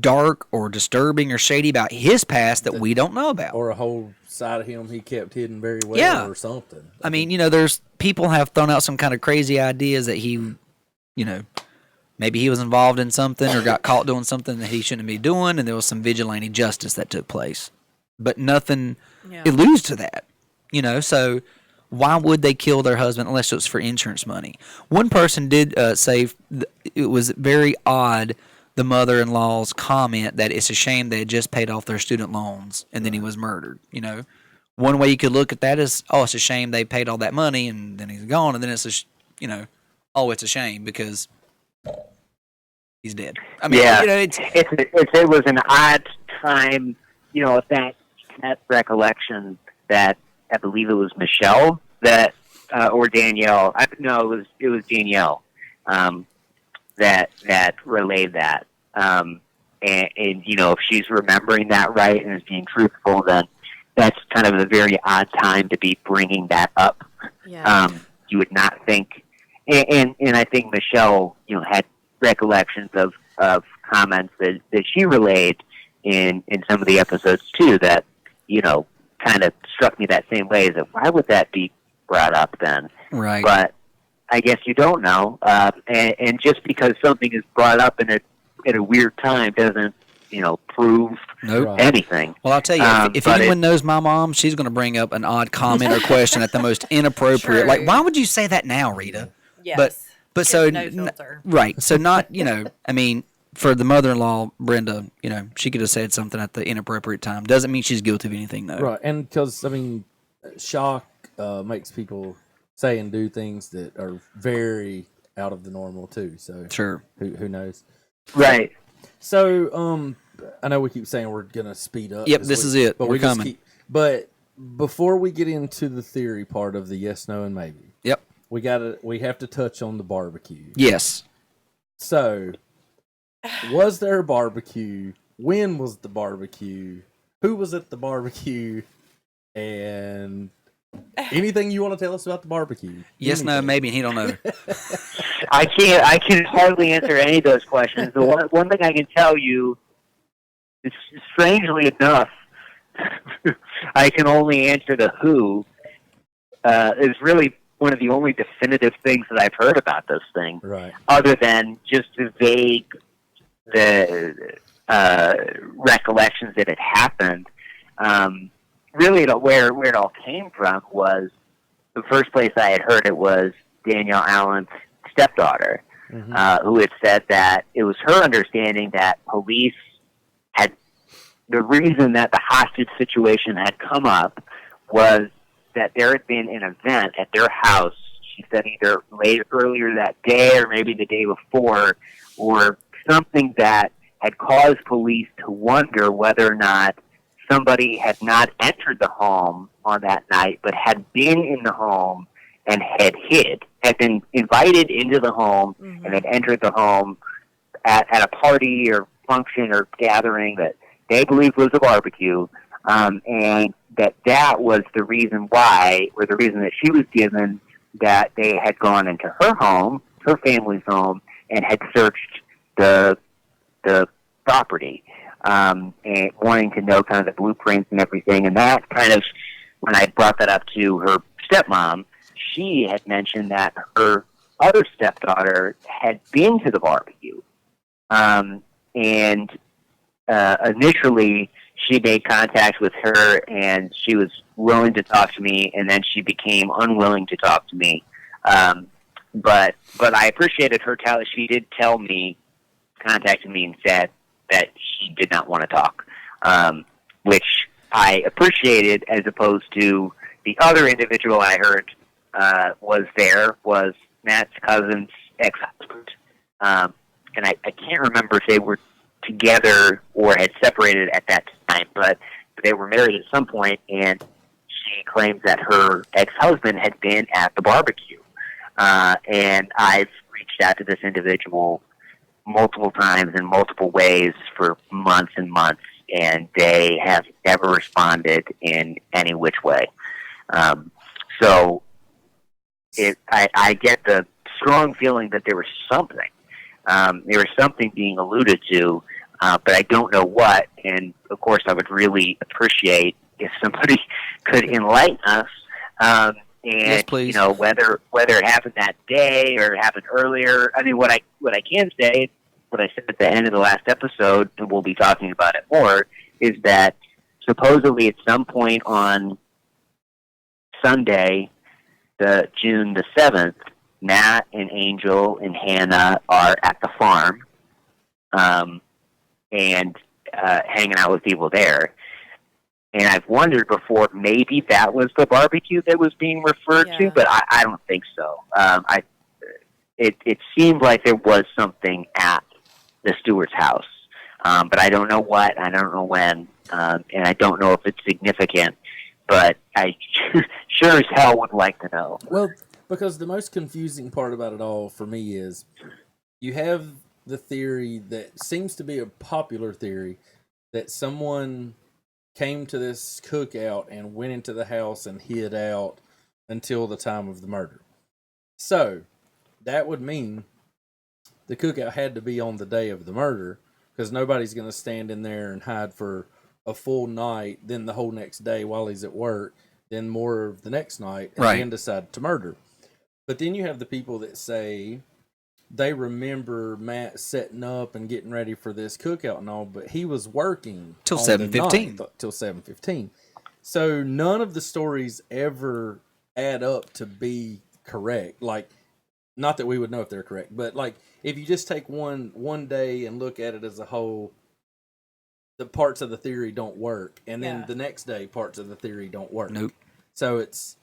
dark or disturbing or shady about his past that we don't know about. Or a whole side of him he kept hidden very well, Yeah. or something. I mean, there's people have thrown out some kind of crazy ideas that he, maybe he was involved in something or got caught doing something that he shouldn't be doing, and there was some vigilante justice that took place. But nothing alludes to that, so why would they kill their husband unless it was for insurance money? One person did say it was very odd, the mother-in-law's comment that it's a shame they had just paid off their student loans and then he was murdered, One way you could look at that is, it's a shame they paid all that money and then he's gone, and then it's it's a shame because he's dead. I mean, it was an odd time, that recollection that I believe it was Michelle that or Danielle. It was Danielle that relayed that. And if she's remembering that right and is being truthful, then that's kind of a very odd time to be bringing that up. Yeah. You would not think, and I think Michelle, had recollections of comments that she relayed in some of the episodes too that, kind of struck me that same way. That why would that be brought up then? Right. But I guess you don't know, and just because something is brought up at a weird time doesn't, prove Nope. anything. Well, I'll tell you, if anyone knows my mom, she's going to bring up an odd comment or question at the most inappropriate. True. Like, why would you say that now, Rita? Yes. But so no filter. right, so not I mean, for the mother-in-law, Brenda, she could have said something at the inappropriate time. Doesn't mean she's guilty of anything, though. Right, and because, shock makes people say and do things that are very out of the normal, too. So Sure. who knows? Right. So, I know we keep saying we're going to speed up. Yep, this is it. But We're just coming. But before we get into the theory part of the yes, no, and maybe, Yep. we have to touch on the barbecue. Yes. So, was there a barbecue? When was the barbecue? Who was at the barbecue? And anything you want to tell us about the barbecue? Yes, no, maybe, and he don't know. I can hardly answer any of those questions. The one thing I can tell you is, strangely enough, I can only answer the who. Is really one of the only definitive things that I've heard about this thing. Right. Other than just the vague recollections that it happened. Really, where it all came from was the first place I had heard it was Danielle Allen's stepdaughter, who had said that it was her understanding that police had, the reason that the hostage situation had come up was that there had been an event at their house. She said either earlier that day or maybe the day before, or something that had caused police to wonder whether or not somebody had not entered the home on that night, but had been in the home and had been invited into the home and had entered the home at a party or function or gathering that they believed was a barbecue, and that was the reason why, or the reason that she was given, that they had gone into her home, her family's home, and had searched the property, and wanting to know kind of the blueprints and everything. And that kind of, when I brought that up to her stepmom, she had mentioned that her other stepdaughter had been to the barbecue. And initially, she made contact with her, and she was willing to talk to me, and then she became unwilling to talk to me. But I appreciated her she did tell me, contacted me and said that she did not want to talk, which I appreciated, as opposed to the other individual I heard was Matt's cousin's ex-husband. And I can't remember if they were together or had separated at that time, but they were married at some point, and she claims that her ex-husband had been at the barbecue. And I've reached reached out to this individual multiple times in multiple ways for months and months, and they have never responded in any which way. So I get the strong feeling that there was something. There was something being alluded to, but I don't know what. And, of course, I would really appreciate if somebody could enlighten us. And, yes, please. whether it happened that day or happened earlier. I mean, what I can say, what I said at the end of the last episode, and we'll be talking about it more, is that supposedly at some point on Sunday, June the 7th, Matt and Angel and Hannah are at the farm and hanging out with people there. And I've wondered before, maybe that was the barbecue that was being referred to, but I don't think so. It seemed like there was something at the Stewart's house, but I don't know what, I don't know when, and I don't know if it's significant, but I sure as hell would like to know. Well, because the most confusing part about it all for me is you have the theory that seems to be a popular theory that someone came to this cookout and went into the house and hid out until the time of the murder. So that would mean the cookout had to be on the day of the murder, because nobody's going to stand in there and hide for a full night, then the whole next day while he's at work, then more of the next night, and then decide to murder. But then you have the people that say they remember Matt setting up and getting ready for this cookout and all, but he was working till 7:15. Till 7:15. So none of the stories ever add up to be correct. Like, not that we would know if they're correct, but like if you just take one day and look at it as a whole, the parts of the theory don't work, and then the next day parts of the theory don't work. Nope. So it's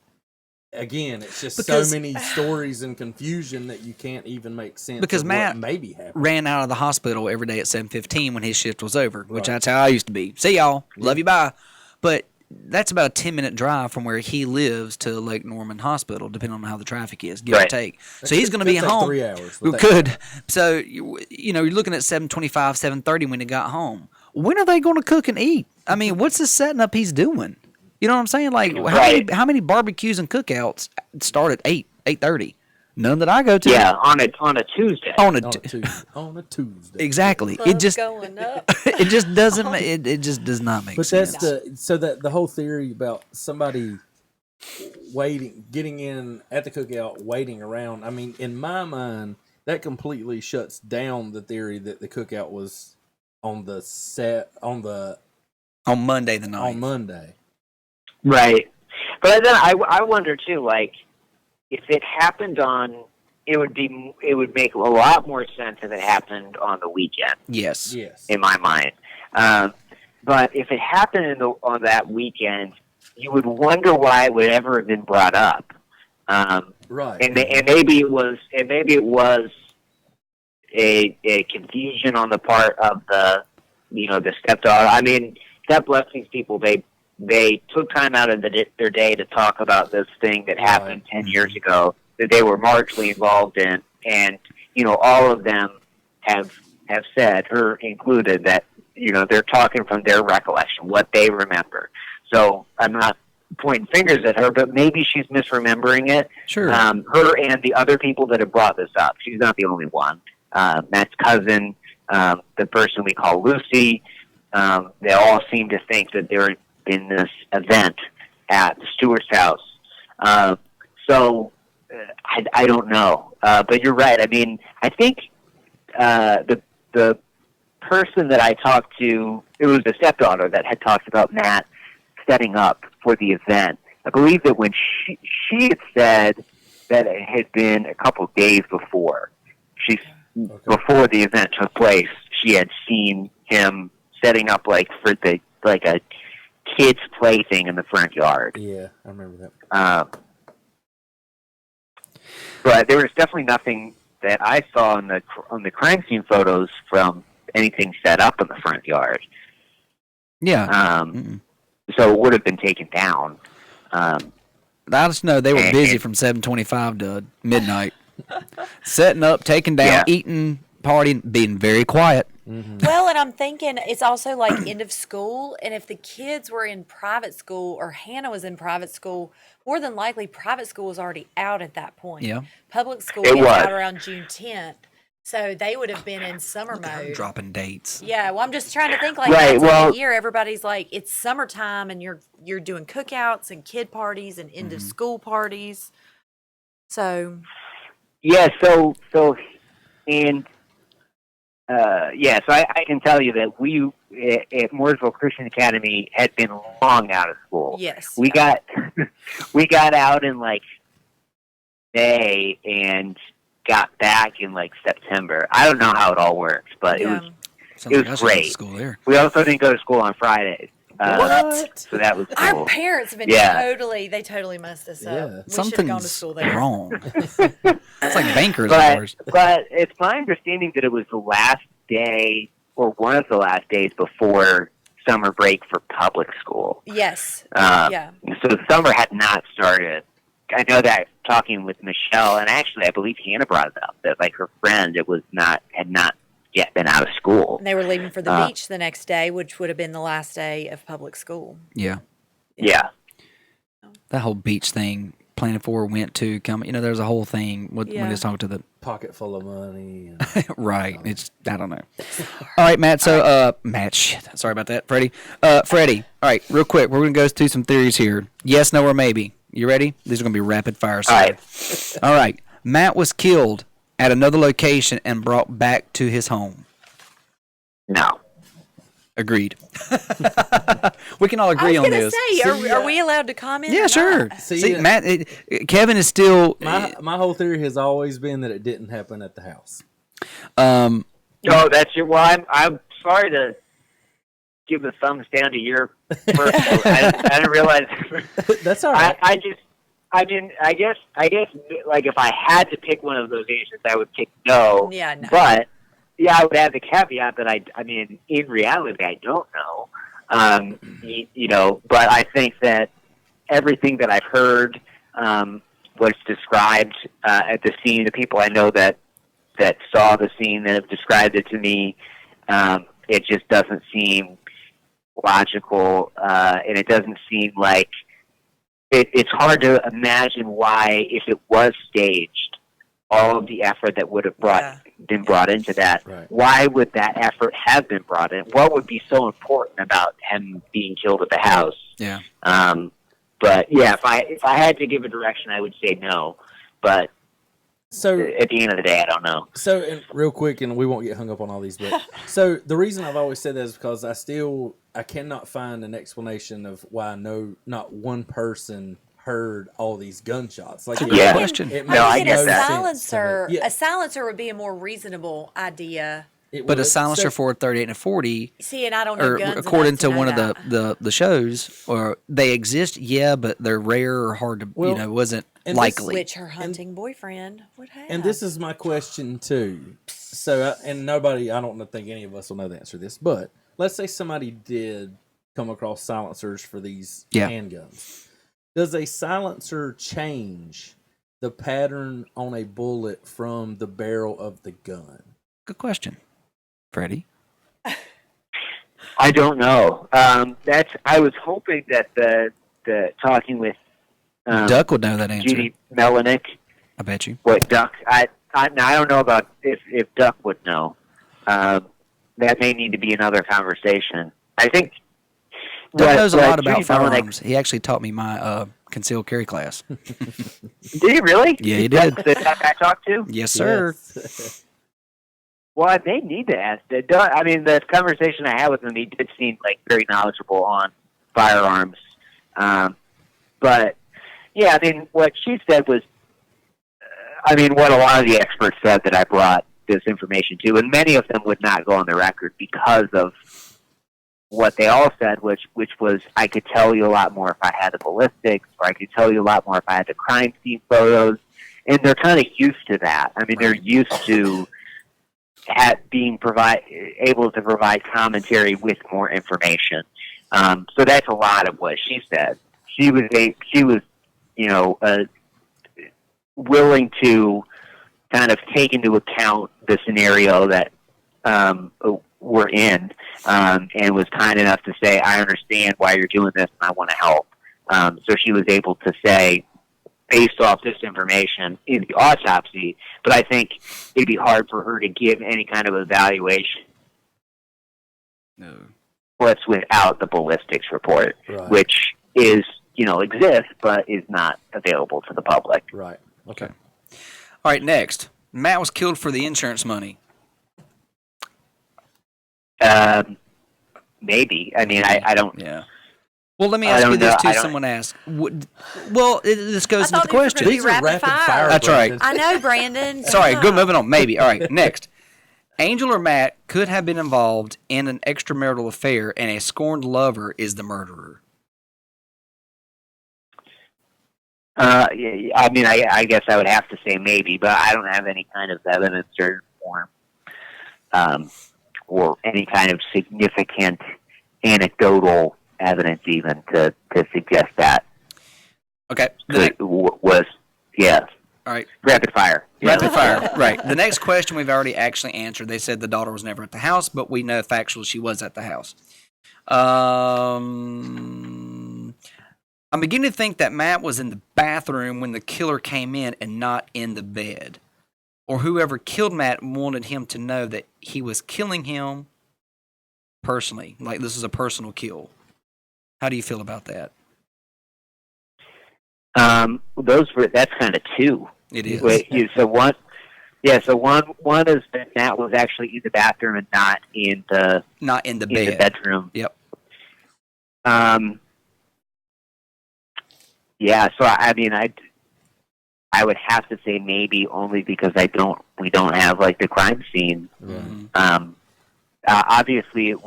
just because so many stories and confusion that you can't even make sense because of Matt what maybe happened. Ran out of the hospital every day at 7:15 when his shift was over, which that's how I used to be. See y'all. Love you, bye. But that's about a 10-minute drive from where he lives to Lake Norman Hospital, depending on how the traffic is, give or take. So he's going to be home. 3 hours. Good. So, you're looking at 7:25, 7:30 when he got home. When are they going to cook and eat? I mean, what's the setting up he's doing? You know what I'm saying? Like, how many barbecues and cookouts start at 8, 8:30? None that I go to. Yeah, on a Tuesday. On a Tuesday. Exactly. It just going up. It just doesn't. It just does not make sense. But the whole theory about somebody getting in at the cookout, waiting around. I mean, in my mind, that completely shuts down the theory that the cookout was on Monday the 9th. On Monday. Right. But then I wonder too, like, if it happened it would make a lot more sense if it happened on the weekend. Yes. In my mind. But if it happened on that weekend, you would wonder why it would ever have been brought up. Right. And maybe it was a confusion on the part of the stepdaughter. I mean, God bless these people. They took time out of their day to talk about this thing that happened 10 years ago that they were marginally involved in, and all of them have said, her included, that they're talking from their recollection, what they remember. So I'm not pointing fingers at her, but maybe she's misremembering it. Sure. Her and the other people that have brought this up. She's not the only one. Matt's cousin, the person we call Lucy, they all seem to think that there had been this event at the Stewart's house. So I don't know. But you're right. I mean, I think the person that I talked to, it was the stepdaughter that had talked about Matt setting up for the event. I believe that when she had said that it had been a couple of days before, before the event took place, she had seen him setting up like a kid's plaything in the front yard. Yeah, I remember that. But there was definitely nothing that I saw on the crime scene photos from anything set up in the front yard. Yeah. So it would have been taken down. I just know they were busy from 7:25 to midnight. Setting up, taking down, Yeah. eating, partying, being very quiet. Well, and I'm thinking it's also like end of school, and if the kids were in private school or Hannah was in private school, more than likely private school was already out at that point. Yeah. Public school It gets was. out around June 10th, so they would have been in summer mode. Dropping dates. Yeah, well, I'm just trying to think like Right, that time well- of year. Everybody's like, it's summertime, and you're doing cookouts and kid parties and end of school parties. So Yeah, so and so I can tell you that we at Mooresville Christian Academy had been long out of school. yes, We got we got out in like May and got back in like September. I don't know how it all works, but yeah. Sounds It was like I should go to great. school there. we also didn't go to school on Fridays. What? So that was Our cool. parents have been Yeah. totally messed us up. Yeah. We should have gone to Something's school there. wrong. It's like bankers hours. But it's my understanding that it was the last day or one of the last days before summer break for public school. Yes. Um, Yeah. So the summer had not started. I know that talking with Michelle, and actually I believe Hannah brought it up, that like her friend had not yet been out of school. And they were leaving for the beach the next day, which would have been the last day of public school. Yeah. Yeah. That whole beach thing, Planet 4 went to come. There's a whole thing when Yeah. they talk to the Pocket full of money. And right. It's I don't know. All right, Matt. So Matt, shit. Sorry about that, Freddie. Freddie. All right, real quick. We're gonna go through some theories here. Yes, no, or maybe. You ready? These are gonna be rapid fire. All right. All right. Matt was killed at another location and brought back to his home. No. Agreed. We can all agree I on was going to this. say, are we allowed to comment? Yeah, or sure. not? See, Matt, Kevin is still. my whole theory has always been that it didn't happen at the house. No, that's your. Well, I'm sorry to give the thumbs down to your first. I didn't realize. That's all right. I guess, like if I had to pick one of those answers, I would pick no. Yeah, no. But yeah, I would add the caveat that I mean, in reality, I don't know. But I think that everything that I've heard was described at the scene. The people I know that saw the scene that have described it to me, it just doesn't seem logical, and it doesn't seem like it's hard to imagine why, if it was staged, all of the effort that would have been brought into that, Right. why would that effort have been brought in? What would be so important about him being killed at the house? Yeah. But yeah, if I had to give a direction, I would say no. But So at the end of the day, I don't know. So, and real quick, and we won't get hung up on all these, but so the reason I've always said that is because I cannot find an explanation of why not one person heard all these gunshots. Like, Good Yeah. question. it No, makes I think get a that. sense to me. silencer, Yeah, a silencer would be a more reasonable idea. it But a would. silencer So- for a 38 and a 40, See, and I don't know or guns. according to enough one of know the shows, or they exist, yeah, but they're rare or hard to, Well, wasn't and this- likely. which her hunting boyfriend would have. And this is my question too. So, and nobody, I don't think any of us will know the answer to this, but let's say somebody did come across silencers for these Yeah. handguns. Does a silencer change the pattern on a bullet from the barrel of the gun? Good question, Freddie. I don't know. I was hoping that the talking with Duck would know that answer. Judy Melanik. I bet you. What Duck? Now, I don't know about if Duck would know. That may need to be another conversation. I think Duck knows a lot about Judy Melanik- firearms. He actually taught me my concealed carry class. Did he really? Yeah, he did. The Duck I talked to. Yes, sir. Yes. Well, they need to ask. I mean, the conversation I had with him, he did seem like very knowledgeable on firearms. But yeah, I mean, what she said was, what a lot of the experts said that I brought this information to, and many of them would not go on the record because of what they all said, which was, I could tell you a lot more if I had the ballistics, or I could tell you a lot more if I had the crime scene photos, and they're kind of used to that. I mean, they're used to being able to provide commentary with more information. So that's a lot of what she said. She was willing to kind of take into account the scenario that we're in, and was kind enough to say, I understand why you're doing this and I want to help. So she was able to say, based off this information in the autopsy, but I think it'd be hard for her to give any kind of evaluation. No. What's without the ballistics report, Right. which is, exists, but is not available to the public. Right. Okay. All right, next. Matt was killed for the insurance money. Maybe. I mean, I don't. Yeah. Well, let me ask you this too. Someone asked. This goes with the question. These are rapid fire. That's right. I know, Brandon. Sorry, good. Moving on. Maybe. All right, next. Angel or Matt could have been involved in an extramarital affair, and a scorned lover is the murderer. I mean, I guess I would have to say maybe, but I don't have any kind of evidence or any kind of significant anecdotal evidence even to suggest that. Okay. Yeah. All right. Rapid fire. Rapid fire. Right. The next question we've already actually answered. They said the daughter was never at the house, but we know factually she was at the house. I'm beginning to think that Matt was in the bathroom when the killer came in and not in the bed. Or whoever killed Matt wanted him to know that he was killing him personally. Like this is a personal kill. How do you feel about that? That's kind of two. It is. So one is that Matt was actually in the bathroom and not in the bedroom. Yep. Yeah, so I mean, I would have to say maybe only because we don't have like the crime scene. Mm-hmm. Obviously, it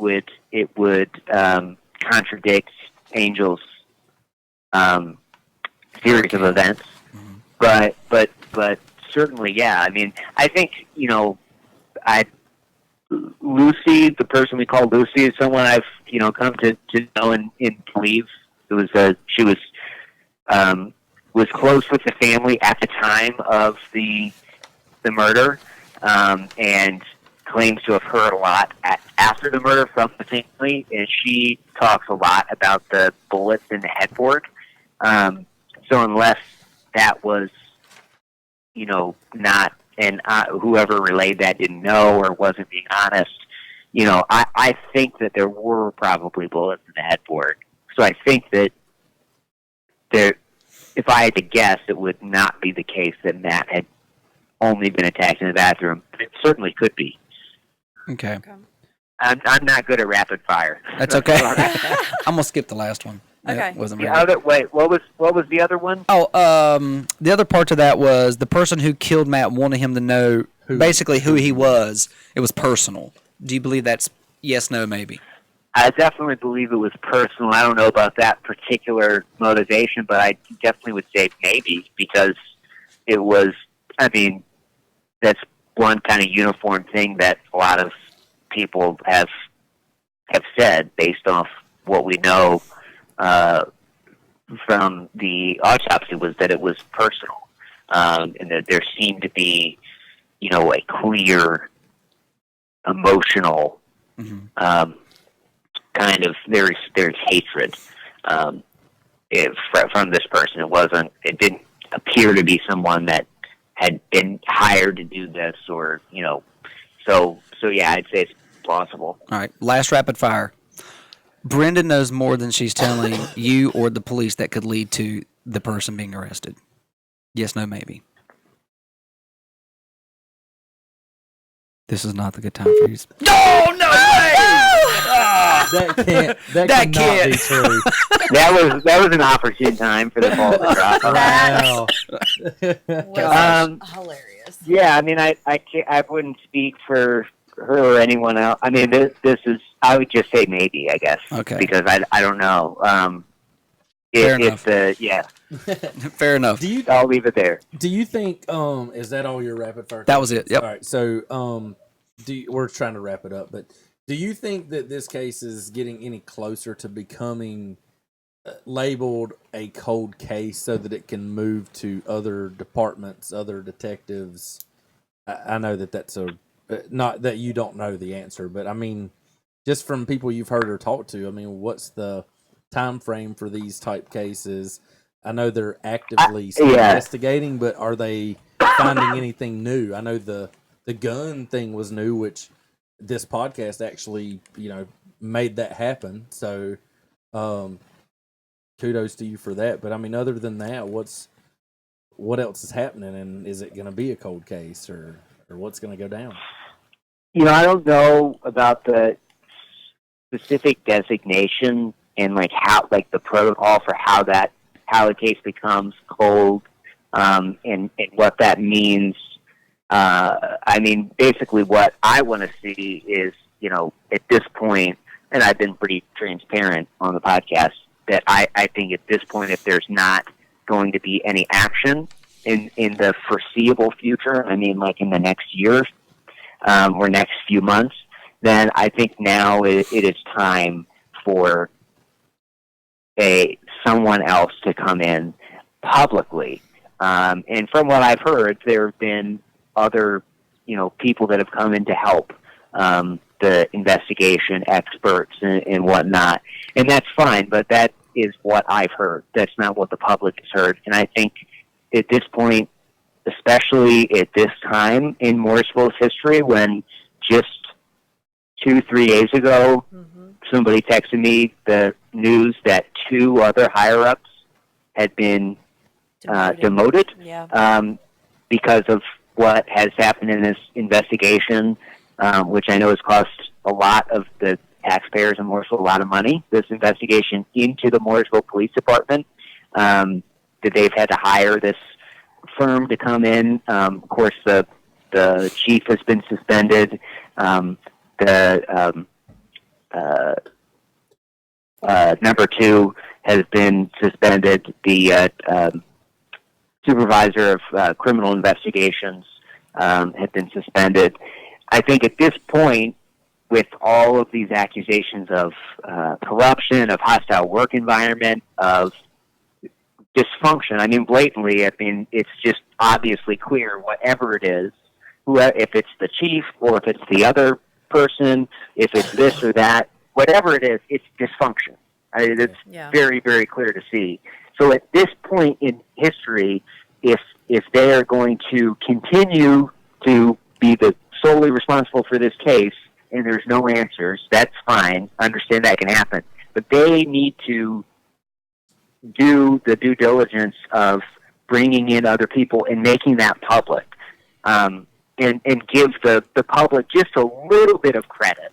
would contradict Angel's series of events, but certainly, yeah. I mean, I think Lucy, the person we call Lucy, is someone I've come to know and believe. It was she was close with the family at the time of the murder, and claims to have heard a lot after the murder from the family, and she talks a lot about the bullets in the headboard. So unless that was, not, and whoever relayed that didn't know or wasn't being honest, I think that there were probably bullets in the headboard. So I think that if I had to guess, it would not be the case that Matt had only been attacked in the bathroom. It certainly could be. Okay. I'm not good at rapid fire. That's okay. I'm gonna skip the last one. Okay. Wasn't wait, what was the other one? Oh, the other part to that was the person who killed Matt wanted him to know basically who he was. It was personal. Do you believe that's yes, no, maybe? I definitely believe it was personal. I don't know about that particular motivation, but I definitely would say maybe because it was. I mean, that's one kind of uniform thing that a lot of people have said based off what we know from the autopsy was that it was personal, and that there seemed to be, a clear emotional kind of there's hatred from this person. It didn't appear to be someone that had been hired to do this, or so yeah, I'd say it's plausible. All right, last rapid fire. Brenda knows more than she's telling you or the police that could lead to the person being arrested. Yes, no, maybe. This is not the good time for you. No way! That can't be true. That was an opportune time for the ball to drop. Wow. Hilarious. Yeah, I mean, I wouldn't speak for her or anyone else. I mean, this is. I would just say maybe, I guess. Okay. Because I don't know. Fair enough. Yeah. Fair enough. I'll leave it there. Do you think? Is that all your rapid fire? That was it. Yep. All right. So, we're trying to wrap it up, but do you think that this case is getting any closer to becoming labeled a cold case, so that it can move to other departments, other detectives, I know that that's not that you don't know the answer, but I mean, just from people you've heard or talked to, I mean, what's the time frame for these type cases? I know they're actively investigating, but are they finding anything new? I know the gun thing was new, which this podcast actually, made that happen. So, kudos to you for that. But I mean, other than that, what else is happening, and is it going to be a cold case, or what's going to go down? I don't know about the specific designation and how the protocol for how the case becomes cold, and what that means. I mean, basically, what I want to see is, at this point, and I've been pretty transparent on the podcast, that I think at this point, if there's not going to be any action in the foreseeable future, I mean, in the next year or next few months, then I think now it is time for someone else to come in publicly. And from what I've heard, there have been other, people that have come in to help the investigation experts and whatnot. And that's fine, but that is what I've heard. That's not what the public has heard. And I think at this point, especially at this time in Morrisville's history, when just 2-3 days ago, somebody texted me the news that 2 other higher-ups had been demoted because of what has happened in this investigation, which I know has cost a lot of the taxpayers in Morrisville a lot of money. This investigation into the Morrisville Police Department, that they've had to hire this firm to come in. Of course, the chief has been suspended. Number 2 has been suspended. The supervisor of criminal investigations had been suspended. I think at this point, with all of these accusations of corruption, of hostile work environment, of dysfunction, I mean, blatantly, it's just obviously clear, whatever it is, if it's the chief or if it's the other person, if it's this or that, whatever it is, it's dysfunction. It's very, very clear to see. So at this point in history, if they are going to continue to be the solely responsible for this case and there's no answers, that's fine. I understand that can happen. But they need to do the due diligence of bringing in other people and making that public, and give the public just a little bit of credit,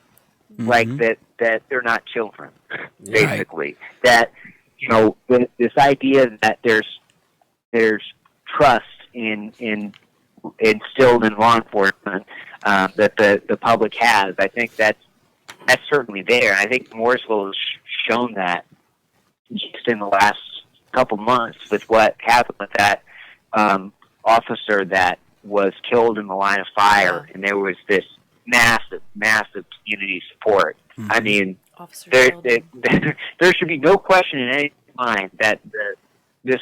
like that they're not children, basically. Right. That, this idea that there's trust instilled in law enforcement that the public has. I think that's certainly there. I think Morrisville has shown that just in the last couple months with what happened with that officer that was killed in the line of fire, and there was this massive community support. I mean, there should be no question in any mind that this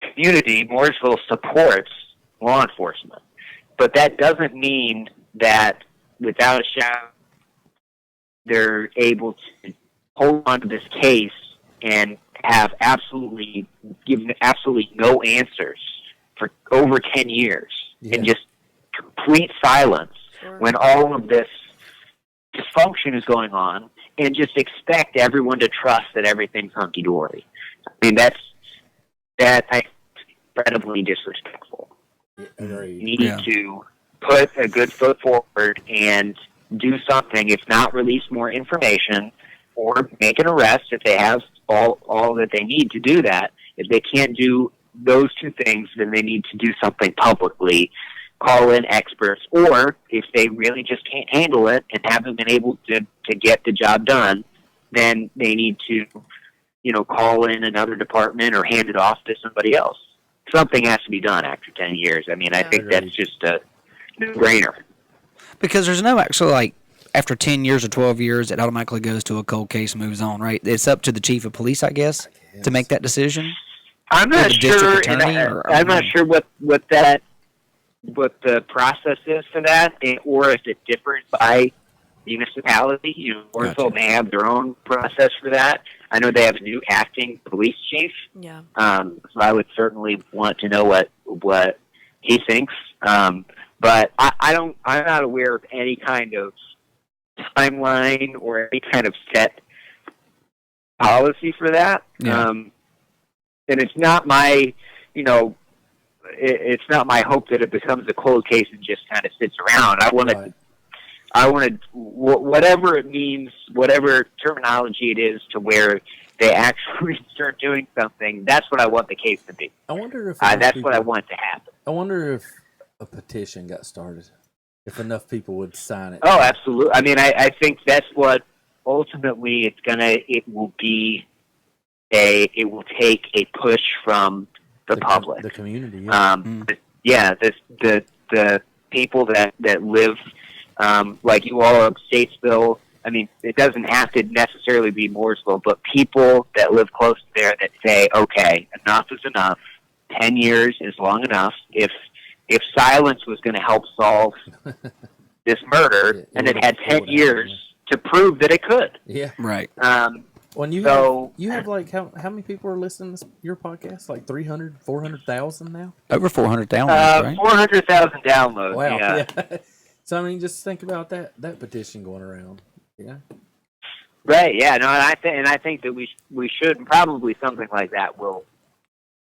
community, Morrisville, supports law enforcement. But that doesn't mean that without a shadow they're able to hold on to this case and have given absolutely no answers for over 10 years and just complete silence when all of this dysfunction is going on, and just expect everyone to trust that everything's hunky-dory. I mean, that's incredibly disrespectful. You need to put a good foot forward and do something, if not release more information, or make an arrest if they have all that they need to do that. If they can't do those 2 things, then they need to do something publicly, call in experts, or if they really just can't handle it and haven't been able to get the job done, then they need to, call in another department or hand it off to somebody else. Something has to be done after 10 years. I mean, I think that's just a no-brainer. Because there's no actual, after 10 years or 12 years, it automatically goes to a cold case and moves on, right? It's up to the chief of police, I guess. To make that decision. I'm not sure. I'm not sure what that what the process is for that, or if it differs by municipality. You know, Orville may have their own process for that. I know they have a new acting police chief. Yeah. So I would certainly want to know what he thinks. But I'm not aware of any kind of timeline or any kind of set policy for that. Yeah. And it's not my, it's not my hope that it becomes a cold case and just kind of sits around. I want to, whatever it means, whatever terminology it is, to where they actually start doing something. That's what I want the case to be. I wonder if that's what I want to happen. I wonder if a petition got started, if enough people would sign it. Oh, absolutely. I mean, I think that's what ultimately it will take a push from the public, the community. Yeah. The people that live, like you all of Statesville. I mean, it doesn't have to necessarily be Mooresville, but people that live close there that say, okay, enough is enough. 10 years is long enough. If silence was going to help solve this murder, and it had 10 years to prove that it could. Yeah. Right. When you have like how many people are listening to your podcast? Like 300, 400,000 now? Over 400,000, right? 400,000 downloads. Wow. Yeah. So I mean, just think about that petition going around. Yeah. Right. Yeah. No, and I think that we should probably something like that will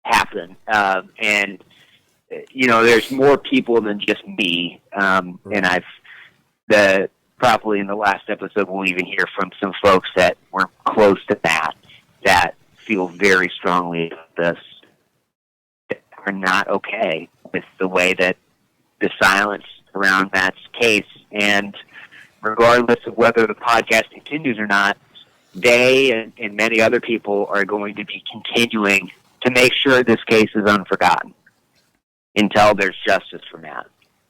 happen. And there's more people than just me. And probably in the last episode, we'll even hear from some folks that were close to that feel very strongly about this, that are not okay with the way that the silence around Matt's case. And regardless of whether the podcast continues or not, they and many other people are going to be continuing to make sure this case is unforgotten until there's justice for Matt.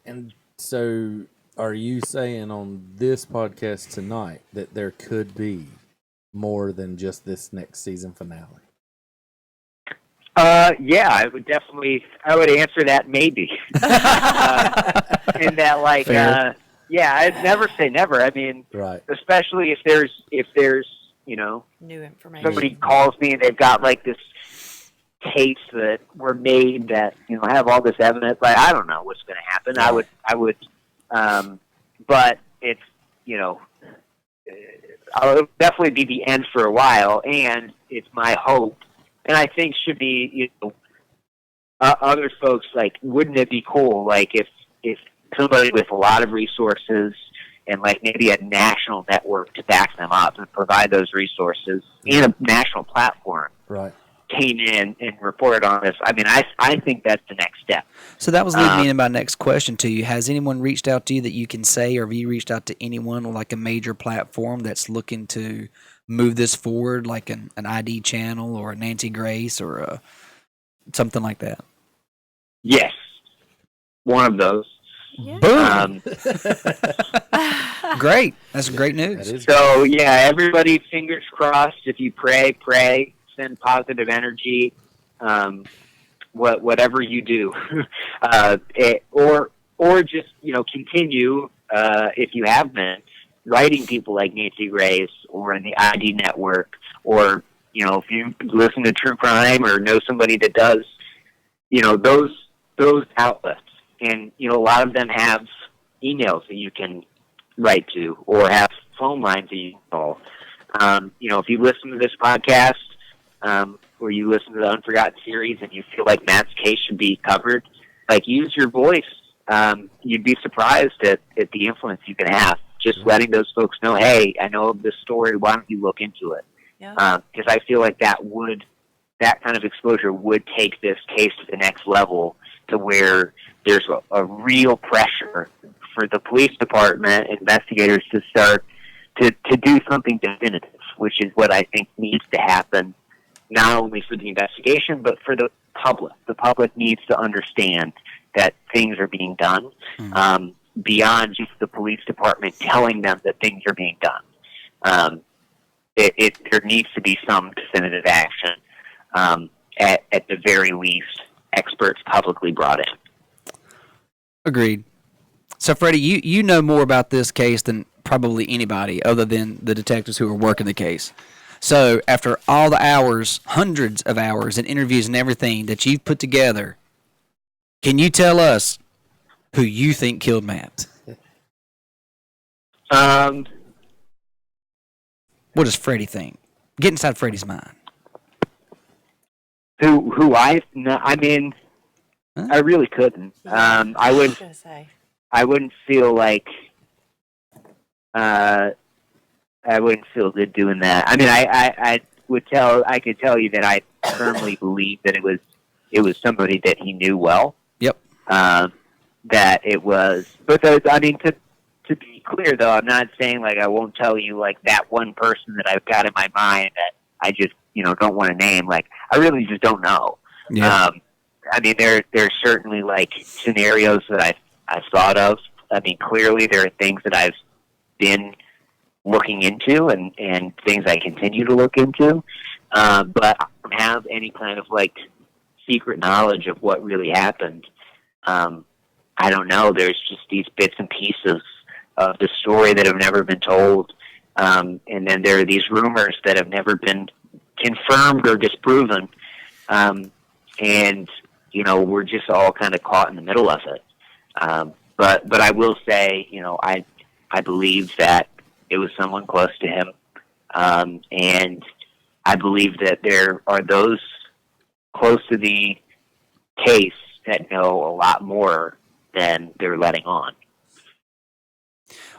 And so, are you saying on this podcast tonight that there could be more than just this next season finale? Yeah, I would answer that maybe. In that, like, yeah, I'd never say never. I mean, right. Especially if there's new information. Somebody calls me and they've got like this tapes that were made that have all this evidence. Like, I don't know what's going to happen. Right. I would, but it's I'll definitely be the end for a while, and it's my hope, and I think should be other folks, like, wouldn't it be cool, like, if somebody with a lot of resources and like maybe a national network to back them up and provide those resources and a national platform, right, came in and reported on this. I mean, I think that's the next step. So that was leading me into my next question to you. Has anyone reached out to you that you can say, or have you reached out to anyone like a major platform that's looking to move this forward, like an ID channel or a Nancy Grace or something like that? Yes. One of those. Yeah. Boom! Great. That's great news. So, yeah, everybody, fingers crossed. If you pray, send positive energy, whatever you do. Or just, continue, if you have been, writing people like Nancy Grace or in the ID network, or, if you listen to true crime or know somebody that does, those outlets. And, a lot of them have emails that you can write to or have phone lines that you can call. If you listen to this podcast or you listen to the Unforgotten series and you feel like Matt's case should be covered, like, use your voice. You'd be surprised at the influence you can have. Just letting those folks know, hey, I know of this story. Why don't you look into it? Because I feel like that kind of exposure would take this case to the next level, to where there's a real pressure for the police department, investigators, to start to do something definitive, which is what I think needs to happen, not only for the investigation, but for the public. The public needs to understand that things are being done, beyond just the police department telling them that things are being done. There needs to be some definitive action, at the very least, experts publicly brought in. Agreed. So, Freddie, you know more about this case than probably anybody other than the detectives who are working the case. So, after all the hours, hundreds of hours and interviews and everything that you've put together, can you tell us who you think killed Matt? Um, What does Freddie think? Get inside Freddie's mind. I mean, Huh? I really couldn't. I I was wouldn't. gonna say. I wouldn't feel like. I wouldn't feel good doing that. I mean, I could tell you that I firmly believe that it was somebody that he knew well. Yep. That it was, but I mean, to be clear though, I'm not saying like I won't tell you like that one person that I've got in my mind that I just don't want to name. Like I really just don't know. Yeah. I mean, there's certainly like scenarios that I've thought of. I mean, clearly there are things that I've been looking into and things I continue to look into. But I don't have any kind of like secret knowledge of what really happened. I don't know. There's just these bits and pieces of the story that have never been told. And then there are these rumors that have never been confirmed or disproven. And, we're just all kind of caught in the middle of it. But I will say, I believe that it was someone close to him. And I believe that there are those close to the case that know a lot more than they're letting on.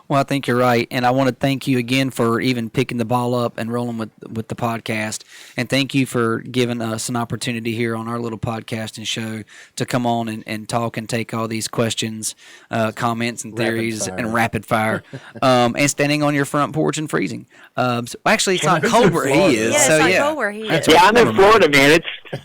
Well, I think you're right, and I want to thank you again for even picking the ball up and rolling with the podcast, and thank you for giving us an opportunity here on our little podcast and show to come on and talk and take all these questions, comments, and theories and rapid fire, and standing on your front porch and freezing. So actually, it's not cold where he is. Yeah, it's so not yeah. cold where he is. Yeah, I'm in Florida, man.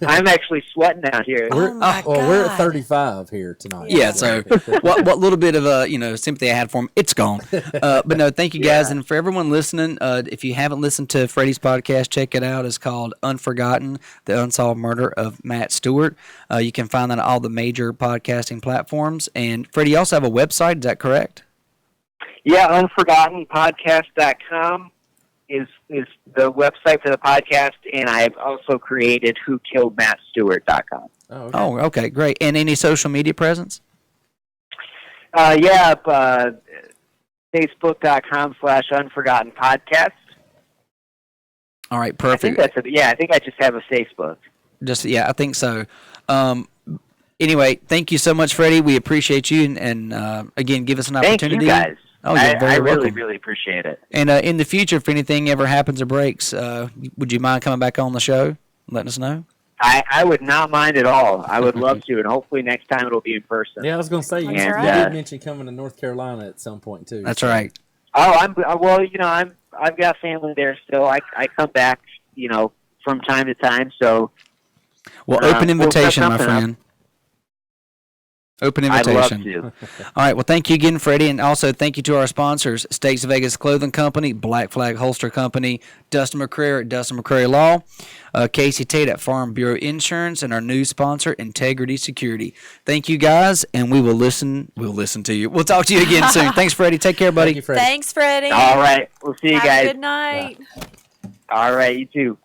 I'm actually sweating out here. Oh my We're at God. 35 here tonight. Yeah, so what little bit of sympathy I had for him, it's gone. But no, thank you guys, and for everyone listening, if you haven't listened to Freddie's podcast, check it out. It's called Unforgotten: The Unsolved Murder of Matt Stewart. You can find that on all the major podcasting platforms. And Freddie, you also have a website. Is that correct? Yeah, podcast.com is the website for the podcast, and I've also created whokilledmattstewart.com. Oh, okay. Oh, okay, great. And any social media presence? Facebook.com/Unforgotten Podcast. All right, I think perfect. I think I just have a Facebook. I think so. Anyway, thank you so much, Freddie. We appreciate you, and again, give us an Thank opportunity. you guys. Oh, you're I very really, welcome. really appreciate it. And in the future, if anything ever happens or breaks, would you mind coming back on the show, letting us know? I would not mind at all. I would love to, and hopefully next time it'll be in person. Yeah, I was going to say, you That's right. did mention coming to North Carolina at some point, too. That's so. right. Oh, I've got family there still. I come back, from time to time. So, Well, we'll open set invitation, my something up. friend. Open I'd love invitation. to. All right. Well, thank you again, Freddie, and also thank you to our sponsors: Stakes Vegas Clothing Company, Black Flag Holster Company, Dustin McCrary at Dustin McCrary Law, Kasey.Tate at Farm Bureau Insurance, and our new sponsor, Integrity Security. Thank you, guys, and we will listen. We'll listen to you. We'll talk to you again soon. Thanks, Freddie. Take care, buddy. Thank you, Freddie. Thanks, Freddie. All right. We'll see you Have guys. a good night. All right. You too.